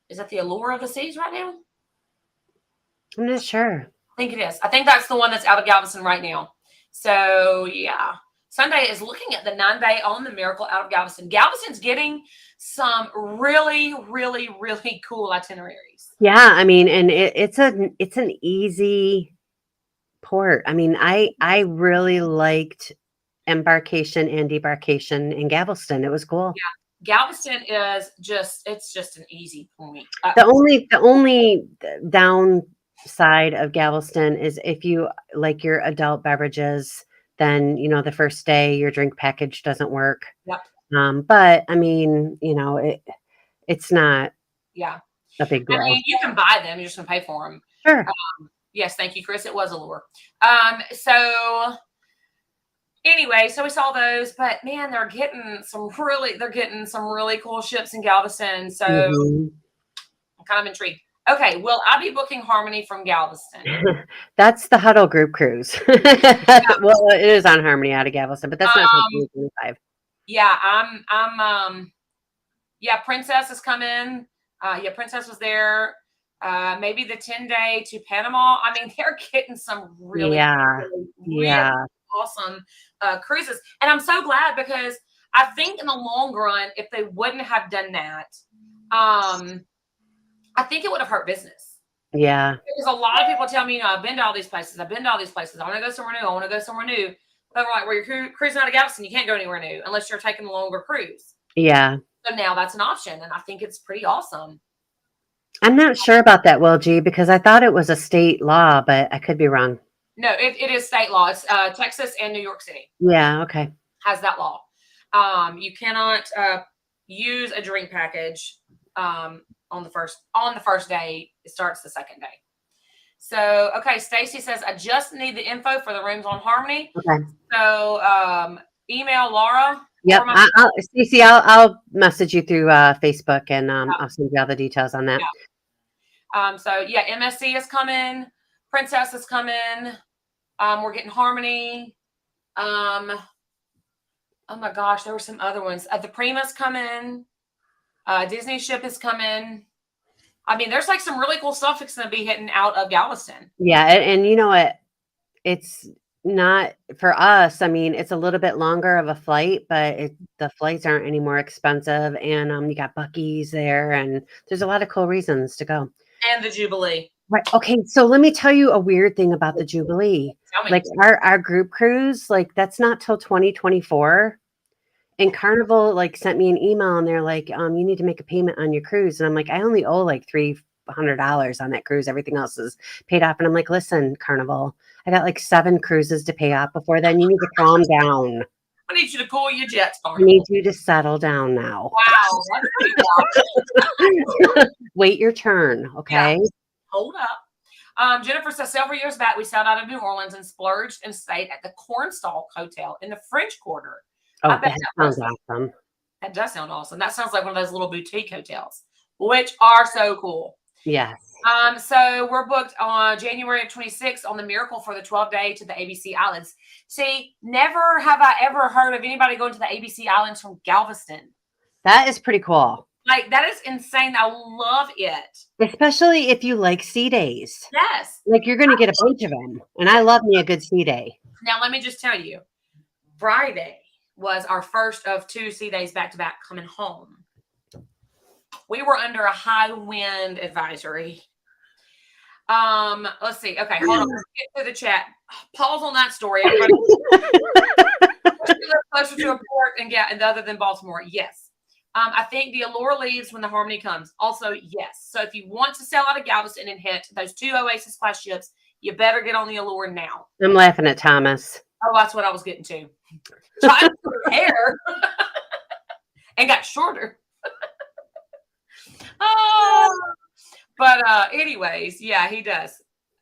is that the Allure of the Seas right now? I'm not sure. I think it is. I think that's the one that's out of Galveston right now. So yeah. Sunday is looking at the 9-day on the Miracle out of Galveston. Galveston's getting some really, really, really cool itineraries. Yeah, I mean, and it's an easy port. I mean, I really liked embarkation and debarkation in Galveston. It was cool. Yeah, Galveston is just an easy point. The only downside of Galveston is if you like your adult beverages, then the first day your drink package doesn't work. Yep. But I mean, it's not a big deal. I mean, you can buy them, you're just gonna pay for them. Sure. Yes, thank you, Chris. It was a lure. So anyway, so we saw those, but man, they're getting some really cool ships in Galveston. So I'm kind of intrigued. Okay, will I be booking Harmony from Galveston? That's the Huddle Group cruise. Well, it is on Harmony out of Galveston, but that's not until 2025. Yeah, I'm yeah, Princess is coming. Yeah, Princess was there. Maybe the 10-day to Panama. I mean, they're getting some really awesome cruises. And I'm so glad because I think in the long run, if they wouldn't have done that, I think it would have hurt business. Yeah. Because a lot of people tell me, I've been to all these places. I've been to all these places. I want to go somewhere new. I want to go somewhere new. But we're like, well, you're cruising out of Galveston. You can't go anywhere new unless you're taking a longer cruise. Yeah. So now that's an option. And I think it's pretty awesome. I'm not sure about that, Will G, because I thought it was a state law, but I could be wrong. No, it is state law. It's Texas and New York City. Yeah. Okay. Has that law. You cannot use a drink package on the first day. It starts the second day. So, okay, Stacy says, I just need the info for the rooms on Harmony. Okay. So, email Laura. Yep. Stacey, I'll message you through Facebook, and I'll send you all the details on that. Yeah. So, yeah, MSC is coming. Princess is coming. We're getting Harmony. Oh, my gosh, there were some other ones. The Prima's coming. Disney Ship is coming. I mean, there's like some really cool stuff that's going to be hitting out of Galveston. Yeah. And you know what? It's not for us. I mean, it's a little bit longer of a flight, but the flights aren't any more expensive. And you got Buc-ee's there, and there's a lot of cool reasons to go. And the Jubilee. Right. Okay. So let me tell you a weird thing about the Jubilee. Like our group cruise, like that's not till 2024. And Carnival like sent me an email, and they're like, you need to make a payment on your cruise. And I'm like, I only owe like $300 on that cruise. Everything else is paid off. And I'm like, listen, Carnival, I got like 7 cruises to pay off before then. You need to calm down. I need you to cool your jets, Carnival. I need you to settle down now. Wow. That's pretty Wait your turn. Okay. Yeah. Hold up. Jennifer says, several years back, we sailed out of New Orleans and splurged and stayed at the Cornstalk Hotel in the French Quarter. Oh, that sounds awesome. That does sound awesome. That sounds like one of those little boutique hotels, which are so cool. Yes. So we're booked on January of 26th on the Miracle for the 12-day to the ABC Islands. See, never have I ever heard of anybody going to the ABC Islands from Galveston. That is pretty cool. Like, that is insane. I love it. Especially if you like sea days. Yes. Like, you're going to get a bunch of them. And I love me a good sea day. Now, let me just tell you, Friday was our first of 2 sea days back-to-back coming home. We were under a high wind advisory. Let's see. Okay, hold on. Let's get to the chat. Pause on that story. Everybody. Closer to a port and other than Baltimore. Yes. I think the Allure leaves when the Harmony comes. Also, yes. So if you want to sail out of Galveston and hit those 2 Oasis class ships, you better get on the Allure now. I'm laughing at Thomas. Oh, that's what I was getting to. Trying to put hair and got shorter. But anyways, yeah, he does.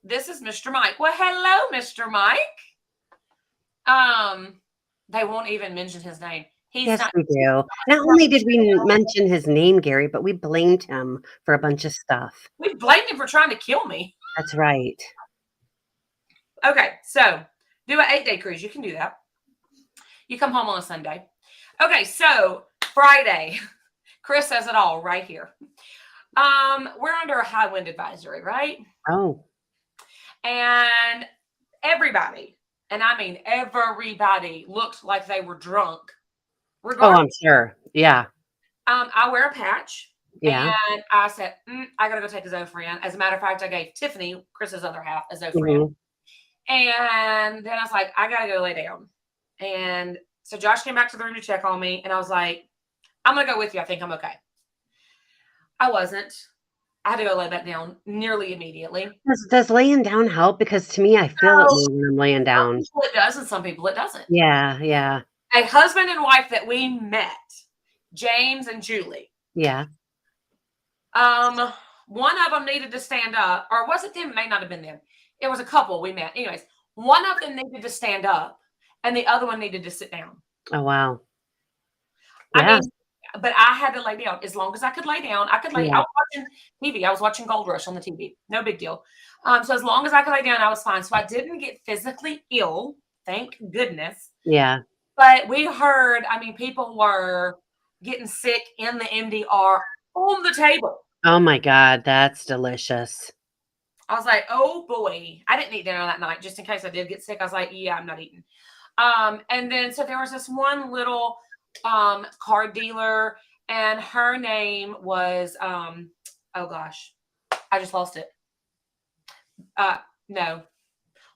This is Mr. Mike. Well, hello, Mr. Mike. They won't even mention his name. Yes, we do. Not only did we mention his name, Gary, but we blamed him for a bunch of stuff. We blamed him for trying to kill me. That's right. Okay, so do an 8-day cruise. You can do that. You come home on a Sunday. Okay, so Friday. Chris says it all right here. We're under a high wind advisory, right? Oh. And everybody, and I mean everybody, looked like they were drunk. Oh, I'm sure. Yeah. I wear a patch. Yeah. And I said, I got to go take a Zofran. As a matter of fact, I gave Tiffany, Chris's other half, a Zofran. Mm-hmm. And then I was like, I got to go lay down. And so Josh came back to the room to check on me. And I was like, I'm going to go with you. I think I'm okay. I wasn't. I had to go lay back down nearly immediately. Does laying down help? Because to me, I feel it when I'm laying down. Some people it does, and some people it doesn't. Yeah, yeah. A husband and wife that we met, James and Julie. Yeah. One of them needed to stand up, or was it them? It may not have been them. It was a couple we met. Anyways, one of them needed to stand up, and the other one needed to sit down. Oh, wow. Yeah. I mean, but I had to lay down. As long as I could lay down, I could lay. Yeah. I was watching TV. I was watching Gold Rush on the TV. No big deal. So as long as I could lay down, I was fine. So I didn't get physically ill. Thank goodness. Yeah. But we heard, I mean, people were getting sick in the MDR on the table. Oh, my God. That's delicious. I was like, oh, boy. I didn't eat dinner that night just in case I did get sick. I was like, yeah, I'm not eating. And then so there was this one little car dealer, and her name was oh gosh, I just lost it. No,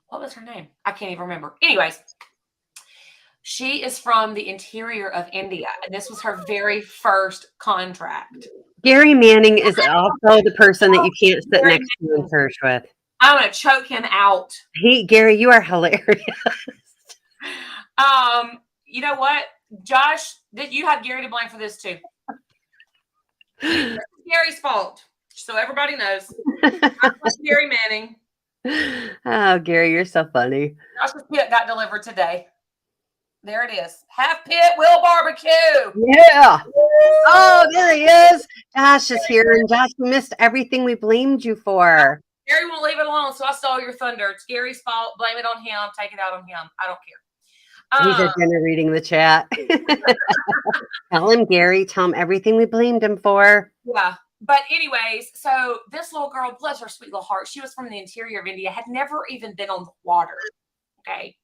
what was her name? I can't even remember. Anyways, she is from the interior of India, and this was her very first contract. Gary Manning is also the person that you can't sit Gary next to in church with. I'm gonna choke him out. Gary, you are hilarious. You know what, Josh? Did you have Gary to blame for this too? It's Gary's fault, so everybody knows. Gary Manning. Oh, Gary, you're so funny. Josh's pit got delivered today. There it is. Half pit will barbecue. Yeah. Oh, there he is. Josh is here, and Josh, you missed everything we blamed you for. Gary won't leave it alone, so I stole your thunder. It's Gary's fault. Blame it on him. Take it out on him. I don't care. He's at dinner reading the chat. Tell him, Gary. Tell him everything we blamed him for. Yeah. But anyways, so this little girl, bless her sweet little heart, she was from the interior of India, had never even been on the water. Okay.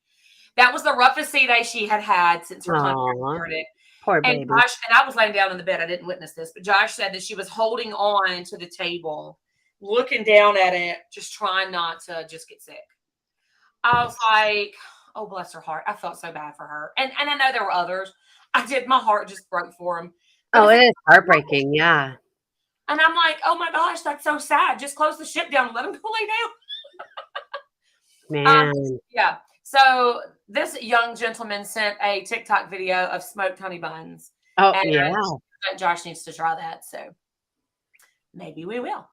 That was the roughest sea day she had since her contract started. Poor baby. And Josh, and I was laying down in the bed. I didn't witness this, but Josh said that she was holding on to the table, looking down at it, just trying not to just get sick. I was like, oh, bless her heart. I felt so bad for her. And I know there were others. My heart just broke for them. Oh, it is heartbreaking. Yeah. And I'm like, oh my gosh, that's so sad. Just close the ship down and let them go lay down. Man. Yeah. So this young gentleman sent a TikTok video of smoked honey buns. Oh, and yeah. Josh needs to try that. So maybe we will.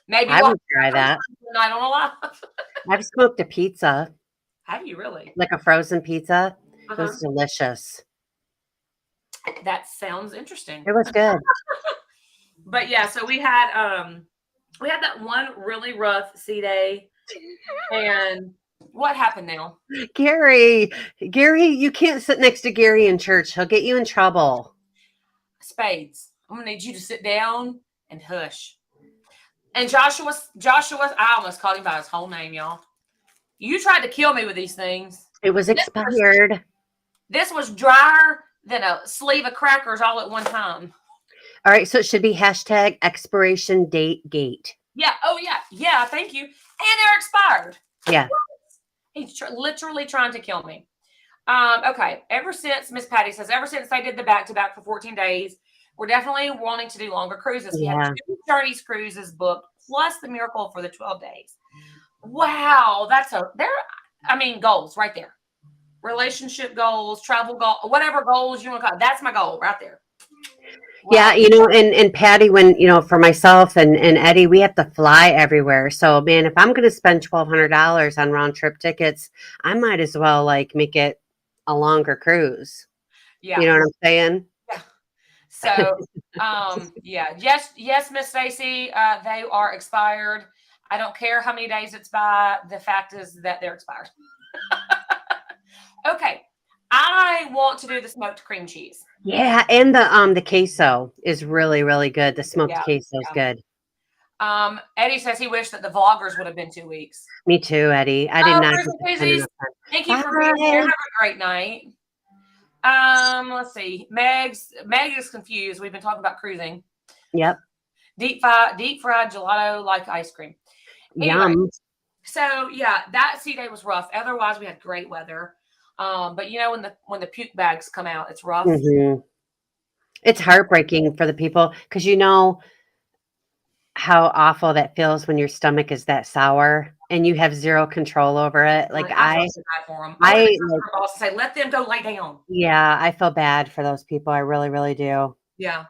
Maybe I would try that. Night on a live. I've smoked a pizza. Have you really? Like a frozen pizza. It was delicious. That sounds interesting. It was good. But yeah, so we had that one really rough sea day. And what happened now? Gary, you can't sit next to Gary in church. He'll get you in trouble. Spades. I'm gonna need you to sit down and hush. And Joshua, I almost called him by his whole name, y'all. You tried to kill me with these things. It was expired. This was drier than a sleeve of crackers all at one time. All right, so it should be hashtag expiration date gate. Yeah. Oh, yeah. Yeah, thank you. And they're expired. Yeah. He's literally trying to kill me. Okay. Miss Patty says, ever since they did the back-to-back for 14 days, we're definitely wanting to do longer cruises. We have 2 Journeys cruises booked, plus the Miracle for the 12 days. Wow. Goals right there. Relationship goals, travel goals, whatever goals you want to call it. That's my goal right there. Wow. Yeah, and Patty, when, for myself and Eddie, we have to fly everywhere. So, man, if I'm going to spend $1,200 on round trip tickets, I might as well make it a longer cruise. Yeah. You know what I'm saying? Yeah. So, yeah. Yes, Miss Stacy, they are expired. I don't care how many days it's by. The fact is that they're expired. Okay. I want to do the smoked cream cheese. Yeah, and the queso is really, really good. The smoked queso is good. Eddie says he wished that the vloggers would have been 2 weeks. Me too, Eddie. I did not. Thank you for being here. Have a great night. Let's see. Meg is confused. We've been talking about cruising. Yep. Deep fried gelato like ice cream. Anyway, yum. So yeah, that sea day was rough. Otherwise, we had great weather. But when the puke bags come out, it's rough. Mm-hmm. It's heartbreaking for the people because how awful that feels when your stomach is that sour and you have zero control over it. Like I say, let them go lay down. Yeah, I feel bad for those people. I really, really do. Yeah.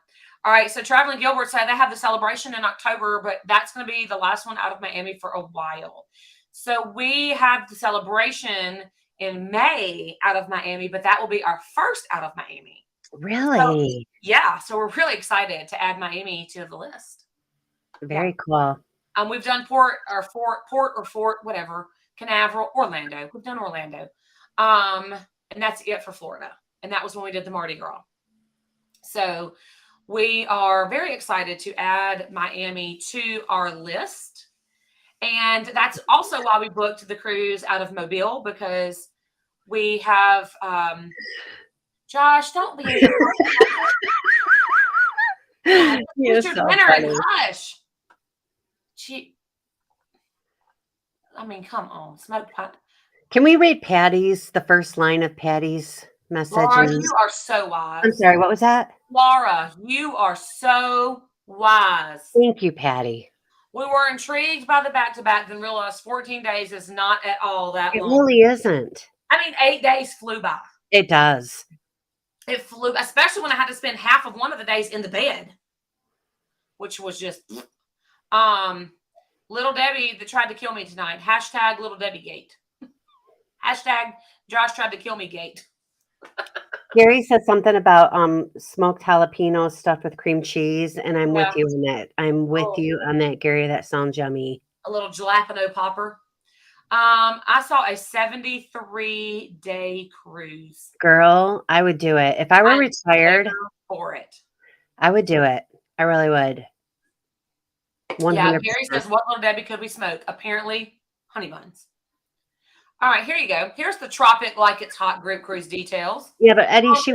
All right. So Traveling Gilbert said they have the celebration in October, but that's going to be the last one out of Miami for a while. So we have the celebration in May out of Miami, but that will be our first out of Miami. Really? So we're really excited to add Miami to the list. Very cool. We've done Port, whatever, Canaveral, Orlando. We've done Orlando. And that's it for Florida. And that was when we did the Mardi Gras. So we are very excited to add Miami to our list. And that's also why we booked the cruise out of Mobile, because we have Josh, don't be. You're Here's your so dinner and funny. hush. I mean, come on, smoke pot. Can we read Patty's, the first line of Patty's message? Laura, you are so wise. I'm sorry, what was that? Laura, you are so wise. Thank you, Patty. We were intrigued by the back-to-back, then realized 14 days is not at all that It long. really isn't. I mean, 8 days flew by. It does. It flew, especially when I had to spend half of one of the days in the bed, which was just, Little Debbie that tried to kill me tonight. Hashtag Little Debbie Gate. Hashtag Josh tried to kill me gate. Gary said something about smoked jalapenos stuffed with cream cheese, and I'm with you on that. I'm with you on that, Gary. That sounds yummy. A little jalapeno popper. I saw a 73-day cruise. Girl, I would do it. If I were retired, for it. I would do it. I really would. 100%. Yeah, Gary says, what Little Debbie could we smoke? Apparently, honey buns. All right, here you go. Here's the Tropic Like It's Hot group cruise details. Yeah, but Eddie, she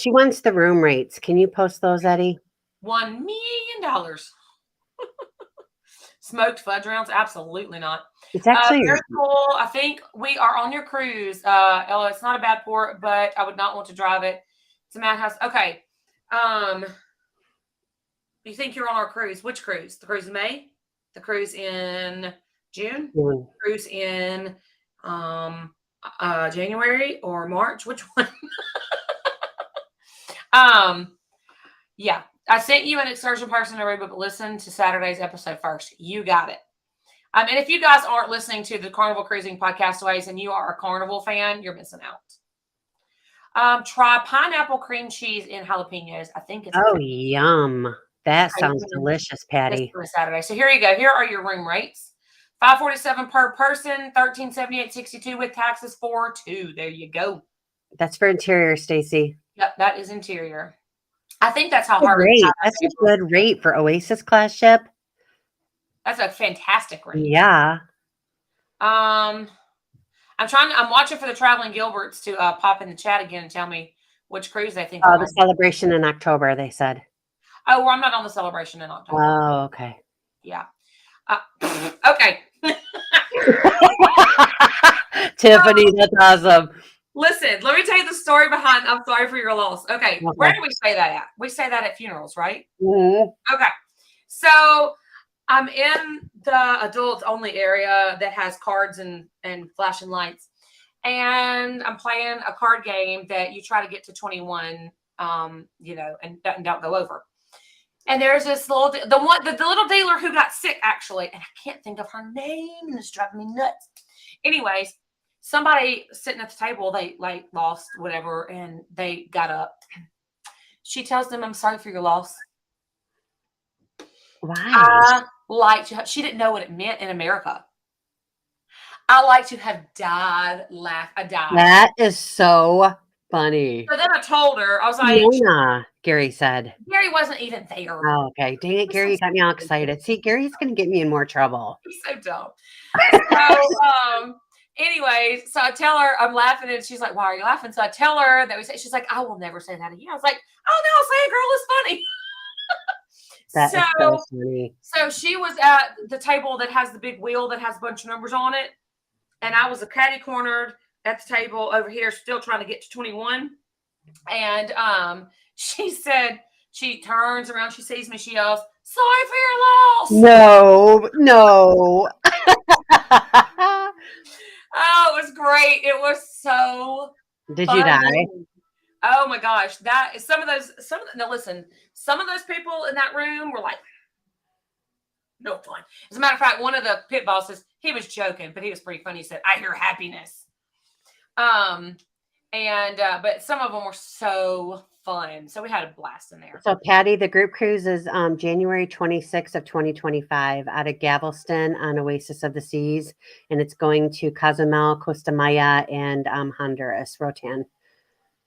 wants the room rates. Can you post those, Eddie? $1 million. Smoked fudge rounds? Absolutely not. It's actually very cool. I think we are on your cruise. Ella, it's not a bad port, but I would not want to drive it. It's a madhouse. Okay. You think you're on our cruise? Which cruise? The cruise in May? The cruise in June? Cruise in January or March? Which one? Yeah. I sent you an excursion person already, but listen to Saturday's episode first. You got it. And if you guys aren't listening to the Carnival Cruising Podcast Ways and you are a Carnival fan, you're missing out. Try pineapple cream cheese in jalapenos. I think it's yum. That sounds delicious, Patty. Saturday. So here you go. Here are your room rates. $547 per person, $1,378.62 with taxes for two. There you go. That's for interior, Stacy. Yep, that is interior. I think that's how hard. That's a good rate for Oasis class ship. That's a fantastic rate. Yeah. I'm watching for the Traveling Gilberts to pop in the chat again and tell me which cruise they think. Oh, the celebration in October, they said. Oh, well, I'm not on the celebration in October. Oh, okay. Yeah. Okay. Tiffany, that's awesome. Listen, let me tell you the story behind I'm sorry for your loss. Okay. Where do we say that at? We say that at funerals, right? Mm-hmm. Okay. So I'm in the adults only area that has cards and flashing lights. And I'm playing a card game that you try to get to 21, and don't go over. And there's this the little dealer who got sick, actually, and I can't think of her name, and it's driving me nuts. Anyways, somebody sitting at the table, they lost whatever, and they got up. She tells them, "I'm sorry for your loss." Why? She didn't know what it meant in America. I like to have died, I died. That is so funny. So then I told her, I was like, Gary said. Gary wasn't even there. Oh, okay. Dang it, Gary, you got me all excited. See, Gary's going to get me in more trouble. He's so dumb. So, anyways, so I tell her, I'm laughing, and she's like, "Why are you laughing?" So I tell her that she's like, "I will never say that again." I was like, "Oh, no, say it, girl. It's funny." That is so funny. So she was at the table that has the big wheel that has a bunch of numbers on it. And I was a catty cornered at the table over here, still trying to get to 21. And she said, she turns around, she sees me, she yells, "Sorry for your loss." No. Oh, it was great. It was so Did funny. You die? Oh my gosh. Now listen, some of those people in that room were like, no fun. As a matter of fact, one of the pit bosses, he was joking, but he was pretty funny. He said, "I hear happiness." But some of them were so fun. So we had a blast in there. So Patty, the group cruise is January 26th of 2025 out of Galveston on Oasis of the Seas. And it's going to Cozumel, Costa Maya, and Honduras, Rotan.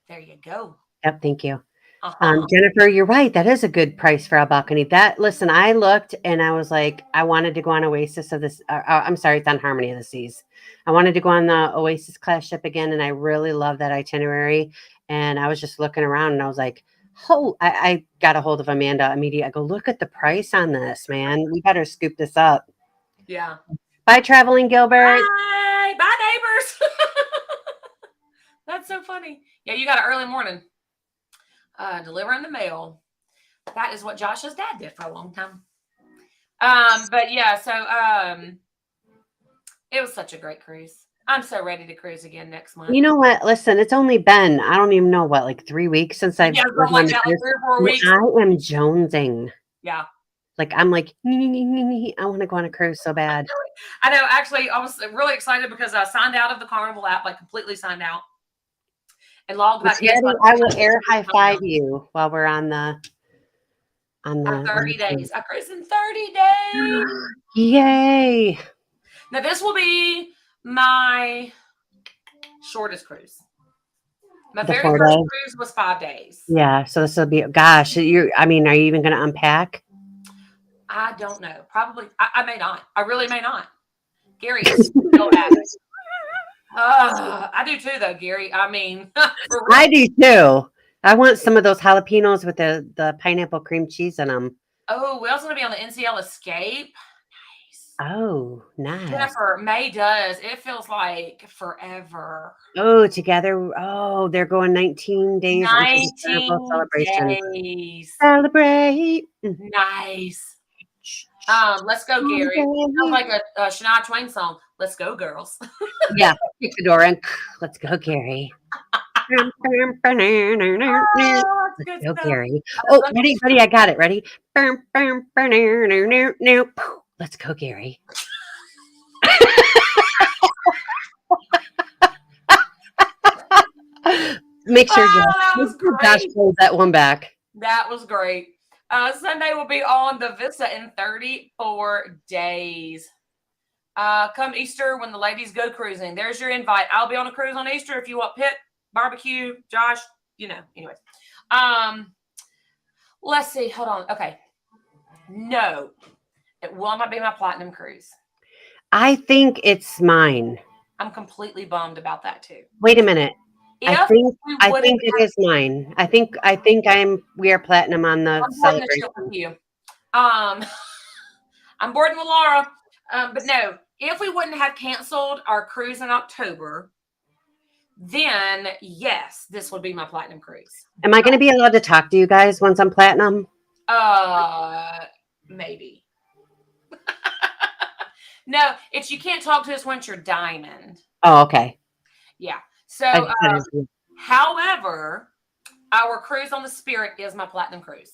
There you go. Yep, thank you. Uh-huh. Jennifer, you're right. That is a good price for a balcony. Listen, I looked and I was like, I wanted to go on Oasis of this. I'm sorry, it's on Harmony of the Seas. I wanted to go on the Oasis class ship again, and I really love that itinerary. And I was just looking around, and I was like, oh, I got a hold of Amanda immediately. I go, look at the price on this, man. We better scoop this up. Yeah. Bye, traveling Gilbert. Bye. Bye, neighbors. That's so funny. Yeah, you got an early morning. Delivering the mail. That is what Josh's dad did for a long time. But yeah, so it was such a great cruise. I'm so ready to cruise again next month. You know what? Listen, it's only been, I don't even know what, like 3 weeks since I've Yeah, been like on the that, like cruise. 3 or 4 weeks. I am jonesing. Yeah. Like, I'm like, I want to go on a cruise so bad. I know. Actually, I was really excited because I signed out of the Carnival app, like completely signed out, and logged back in. I will air high five you while we're on the 30 days. I cruise in 30 days. Yay! Now this will be my shortest cruise. My very first cruise was 5 days. Yeah, so this will be. Gosh, are you even going to unpack? I don't know. Probably. I may not. I really may not. Gary is still at it. I do too, though, Gary. I mean, I do too. I want some of those jalapenos with the pineapple cream cheese in them. Oh, we also going to be on the NCL Escape. Nice. Oh, nice. Jennifer, May does. It feels like forever. Oh, together. Oh, they're going 19 days. 19 celebration. days. Celebrate. Nice. Let's go, Gary. Sounds like a Shania Twain song. Let's go, girls. Yeah, kick the door in. Let's go, Gary. Let's go, Gary. Oh, ready? I got it. Ready? Let's go, Gary. Make sure Josh pulls that one back. That was great. Sunday will be on the Vista in 34 days. Come Easter when the ladies go cruising. There's your invite. I'll be on a cruise on Easter if you want pit, barbecue, Josh, anyways. Let's see. Hold on. Okay. No, it will not be my platinum cruise. I think it's mine. I'm completely bummed about that too. Wait a minute. I think it is mine. I think we are platinum on the celebration. With you. I'm boarding with Laura. But no, if we wouldn't have canceled our cruise in October, then yes, this would be my platinum cruise. Am I going to be allowed to talk to you guys once I'm platinum? Maybe. No, you can't talk to us once you're diamond. Oh, okay. Yeah. So, however, our cruise on the Spirit is my platinum cruise.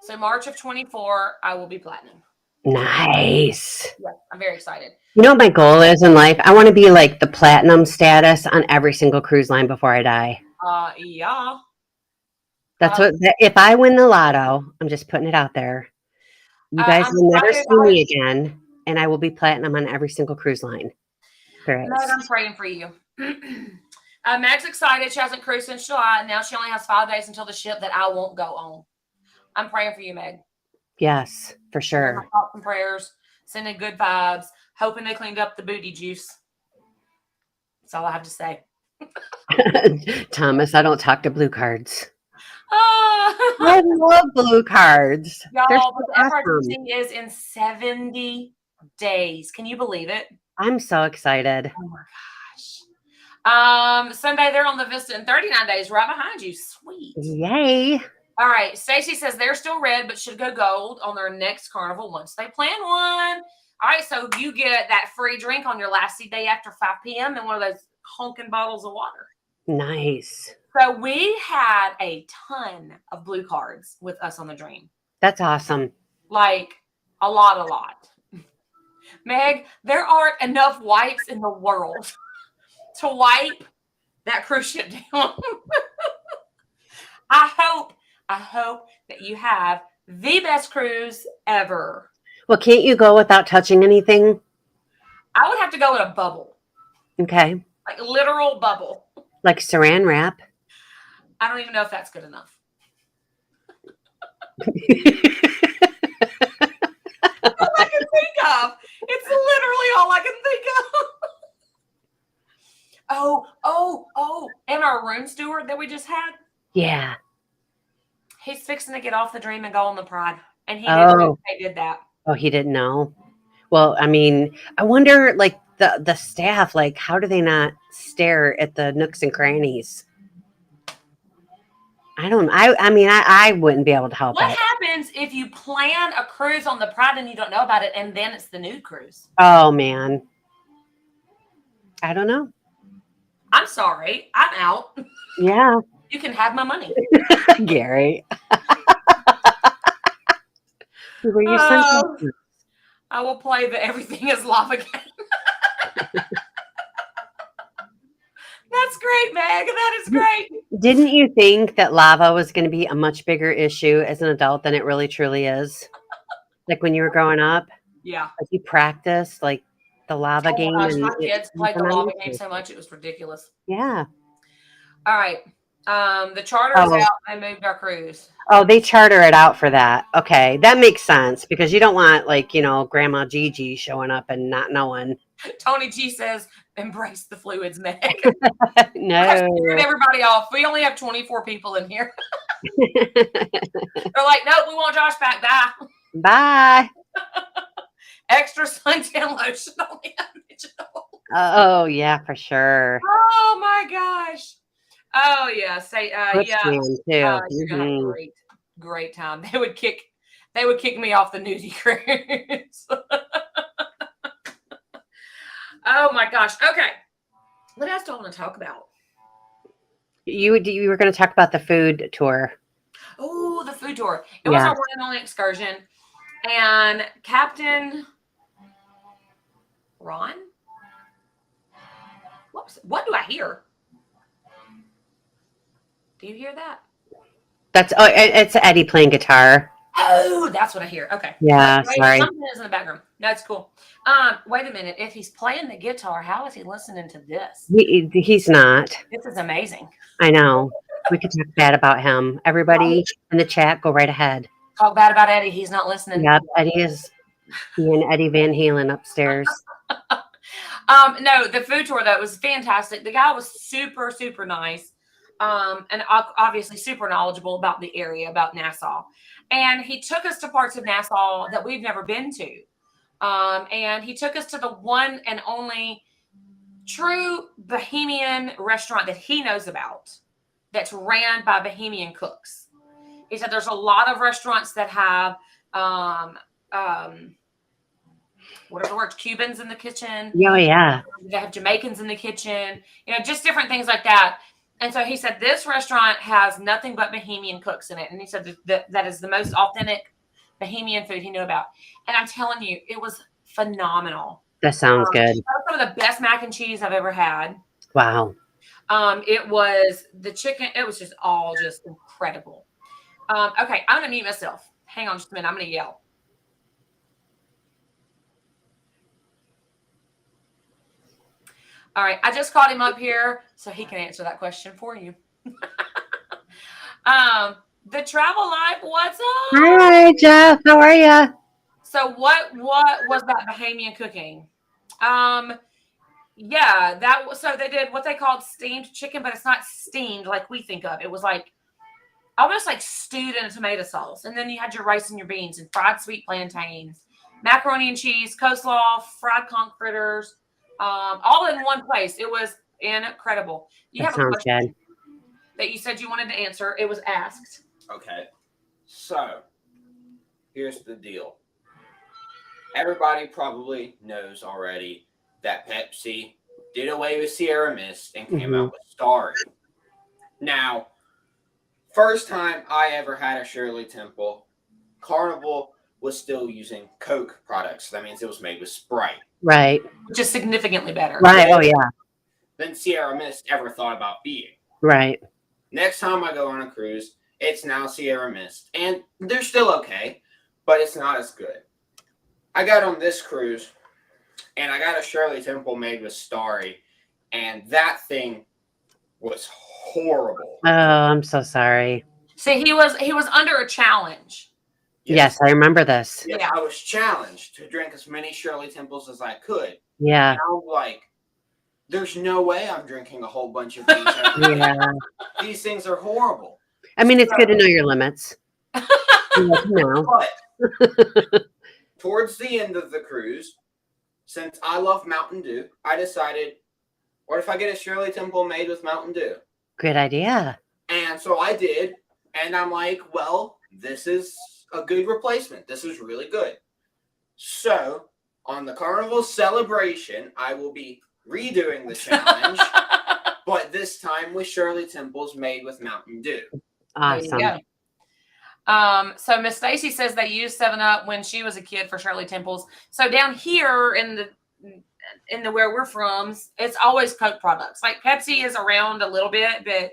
So March of 24, I will be platinum. Nice. Yeah, I'm very excited. You know what my goal is in life? I want to be like the platinum status on every single cruise line before I die. Yeah. That's if I win the lotto, I'm just putting it out there. You guys will never see me again, and I will be platinum on every single cruise line. Meg, I'm praying for you. Meg's excited. She hasn't cruised since July, and now she only has 5 days until the ship that I won't go on. I'm praying for you, Meg. Yes, for sure. Thoughts and prayers, sending good vibes, hoping they cleaned up the booty juice. That's all I have to say. Thomas, I don't talk to blue cards. I love blue cards. Y'all, the FRTC is in 70 days. Can you believe it? I'm so excited. Oh my gosh. Sunday, they're on the Vista in 39 days, right behind you. Sweet. Yay. All right. Stacy says they're still red, but should go gold on their next carnival once they plan one. All right. So you get that free drink on your last day after 5 p.m. and one of those honking bottles of water. Nice. So we had a ton of blue cards with us on the Dream. That's awesome. Like a lot. Meg, there aren't enough wipes in the world to wipe that cruise ship down. I hope that you have the best cruise ever. Well, can't you go without touching anything? I would have to go in a bubble. Okay. Like a literal bubble. Like saran wrap? I don't even know if that's good enough. All I can think of. It's literally all I can think of. Oh, and our room steward that we just had, Yeah. he's fixing to get off the Dream and go on the Pride. And he didn't know Oh. they did that. Oh, he didn't know. Well, I mean, I wonder, like the staff, like how do they not stare at the nooks and crannies? I don't. I mean, I wouldn't be able to help What it. happens if you plan a cruise on the Pride and you don't know about it, and then it's the nude cruise? Oh man, I don't know. I'm sorry, I'm out. Yeah, You can have my money. Gary. Were you Oh, sent? I will play the Everything is Lava game. That's great, Meg. That is great. Didn't you think that lava was going to be a much bigger issue as an adult than it really truly is? Like when you were growing up, Yeah. like you practiced like the lava Oh game, my gosh, and my kids played the went on lava game YouTube. so much it was ridiculous. Yeah. All right. The charter is Oh. out. I moved our cruise. Oh, they charter it out for that. Okay, that makes sense because you don't want like Grandma Gigi showing up and not knowing. Tony G says, "Embrace the fluids, Meg." No. I scared everybody off. We only have 24 people in here. They're like, "No, we want Josh back." Bye. Bye. Extra suntan lotion on the original. Oh yeah, for sure. Oh my gosh. Oh yeah. Say Good yeah. man, too. You're gonna have a Mhm. great time. They would kick me off the nudie cruise. Oh my gosh. Okay. What else do I want to talk about? You were going to talk about the food tour. Oh, the food tour. It was our one and only excursion. And Captain Ron? What do I hear? Do you hear that? It's Eddie playing guitar. Oh, that's what I hear. Okay. Yeah, Wait, sorry. something is in the background. That's cool. Wait a minute. If he's playing the guitar, how is he listening to this? He's not. This is amazing. I know. We could talk bad about him. Everybody in the chat, go right ahead. Talk bad about Eddie. He's not listening. Yep, Eddie is being Eddie Van Halen upstairs. No, the food tour though was fantastic. The guy was super, super nice. And obviously super knowledgeable about the area, about Nassau. And he took us to parts of Nassau that we've never been to. And he took us to the one and only true Bohemian restaurant that he knows about that's ran by Bohemian cooks. He said there's a lot of restaurants that have what are the words? Cubans in the kitchen. Oh, yeah. They have Jamaicans in the kitchen, just different things like that. And so he said this restaurant has nothing but Bohemian cooks in it. And he said that is the most authentic Bohemian food he knew about. And I'm telling you, it was phenomenal. That sounds good. Some of the best mac and cheese I've ever had. Wow. It was the chicken. It was just incredible. Okay, I'm going to mute myself. Hang on just a minute. I'm going to yell. All right, I just called him up here so he can answer that question for you. The Travel Life, what's up? Hi, Jeff. How are you? So what was that Bahamian cooking? Yeah, so they did what they called steamed chicken, but it's not steamed like we think of. It was like almost like stewed in a tomato sauce. And then you had your rice and your beans and fried sweet plantains, macaroni and cheese, coleslaw, fried conch fritters. All in one place. It was incredible. You have a question that you said you wanted to answer. It was asked. Okay. So, here's the deal. Everybody probably knows already that Pepsi did away with Sierra Mist and came out with Starry. Now, first time I ever had a Shirley Temple, Carnival was still using Coke products. That means it was made with Sprite. Right. Which is significantly better. Right. Oh, yeah. Than Sierra Mist ever thought about being. Right. Next time I go on a cruise, it's now Sierra Mist. And they're still okay, but it's not as good. I got on this cruise, and I got a Shirley Temple made with Starry, and that thing was horrible. Oh, I'm so sorry. See, he was under a challenge. Yes, I remember this. Yes, Yeah. I was challenged to drink as many Shirley Temples as I could. Yeah. And I was like, there's no way I'm drinking a whole bunch of these. Yeah. These things are horrible. I mean, it's good to know your limits. No. But towards the end of the cruise, since I love Mountain Dew, I decided, what if I get a Shirley Temple made with Mountain Dew? Good idea. And so I did. And I'm like, well, this is a good replacement. This is really good. So on the Carnival celebration, I will be redoing the challenge, but this time with Shirley Temples made with Mountain Dew. Awesome. There you go. So Miss Stacy says they used 7-Up when she was a kid for Shirley Temples. So down here in the where we're from, it's always Coke products. Like Pepsi is around a little bit, but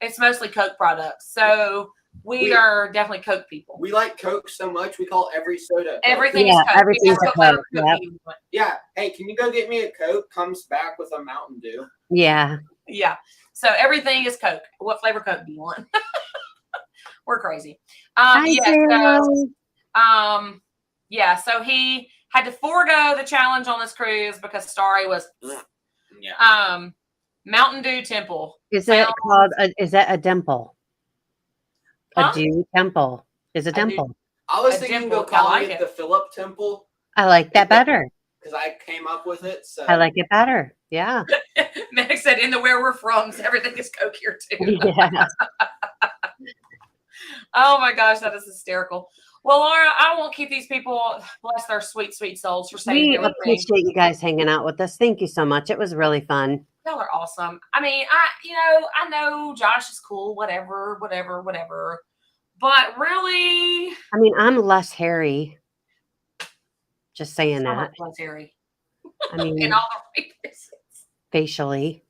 it's mostly Coke products. So we are definitely Coke people. We like Coke so much, we call every soda Coke. Everything Yeah, is Coke. everything's That's a what Coke, flavor yep. you want. Yeah. Hey, can you go get me a Coke? Comes back with a Mountain Dew. Yeah. Yeah. So everything is Coke. What flavor Coke do you want? We're crazy. Yeah. So he had to forego the challenge on this cruise because Starry was Yeah. Mountain Dew Temple. Is it called? Is that a dimple? Huh? A dew temple is a dimple. I was A thinking dimple, of calling I like it it. the Philip Temple I like that better. because I came up with it. So I like it better. Yeah. Meg said, in the where we're from, everything is Coke here too. Yeah. Oh my gosh, that is hysterical. Well, Laura, I won't keep these people, bless their sweet, sweet souls, for staying We here with me. appreciate you guys hanging out with us. Thank you so much. It was really fun. Y'all are awesome. I mean, I know Josh is cool, whatever. But really, I mean, I'm less hairy. Just saying so that. much less hairy. I mean, In all the right places. facially.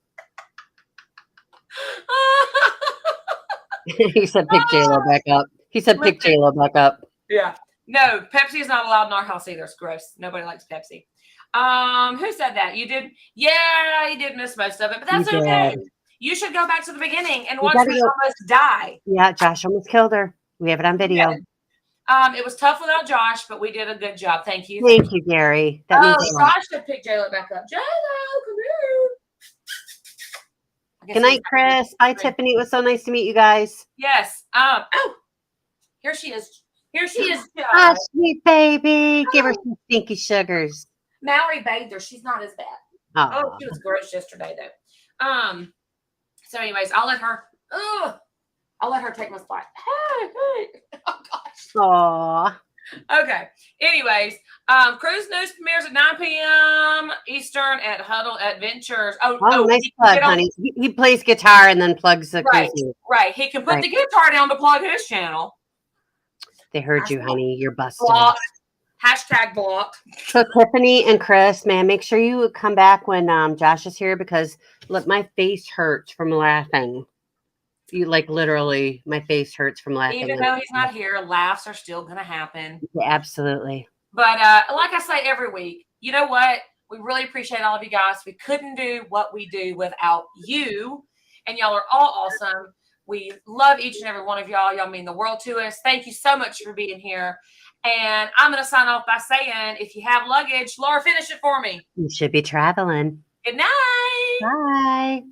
He said, "Pick J-Lo back up." He said, "Pick J-Lo back up." Yeah. No, Pepsi is not allowed in our house either. It's gross. Nobody likes Pepsi. Who said that? You did? Yeah, you did miss most of it, but that's You okay. did. You should go back to the beginning and You watch gotta me go- almost die. Yeah, Josh almost killed her. We have it on video. It was tough without Josh, but we did a good job. Thank you. Thank you, Gary. That means a lot. Josh should pick J-Lo back up. J-Lo, come here. I guess Good night, Chris. Bye, Tiffany. It was so nice to meet you guys. Yes. Here she is. Ah, sweet baby. Give her some stinky sugars. Mallory bathed her. She's not as bad. Oh, she was gross yesterday though. So anyways, I'll let her take my spot. Hey. Oh gosh. Aw. Okay. Anyways, Cruise News premieres at 9 p.m. Eastern at Huddle Adventures. Oh, nice plug, honey. He plays guitar and then plugs the Right. cruise. Right. He can put the guitar down to plug his channel. They heard you, honey. You're busted. Blocked. Hashtag blocked. So Tiffany and Chris, man, make sure you come back when Josh is here because look, my face hurts from laughing. You like literally, my face hurts from laughing. Even though he's not here, laughs are still going to happen. Yeah, absolutely. But like I say every week, you know what? We really appreciate all of you guys. We couldn't do what we do without you, and y'all are all awesome. We love each and every one of y'all. Y'all mean the world to us. Thank you so much for being here. And I'm going to sign off by saying, if you have luggage, Laura, finish it for me. You should be traveling. Good night. Bye.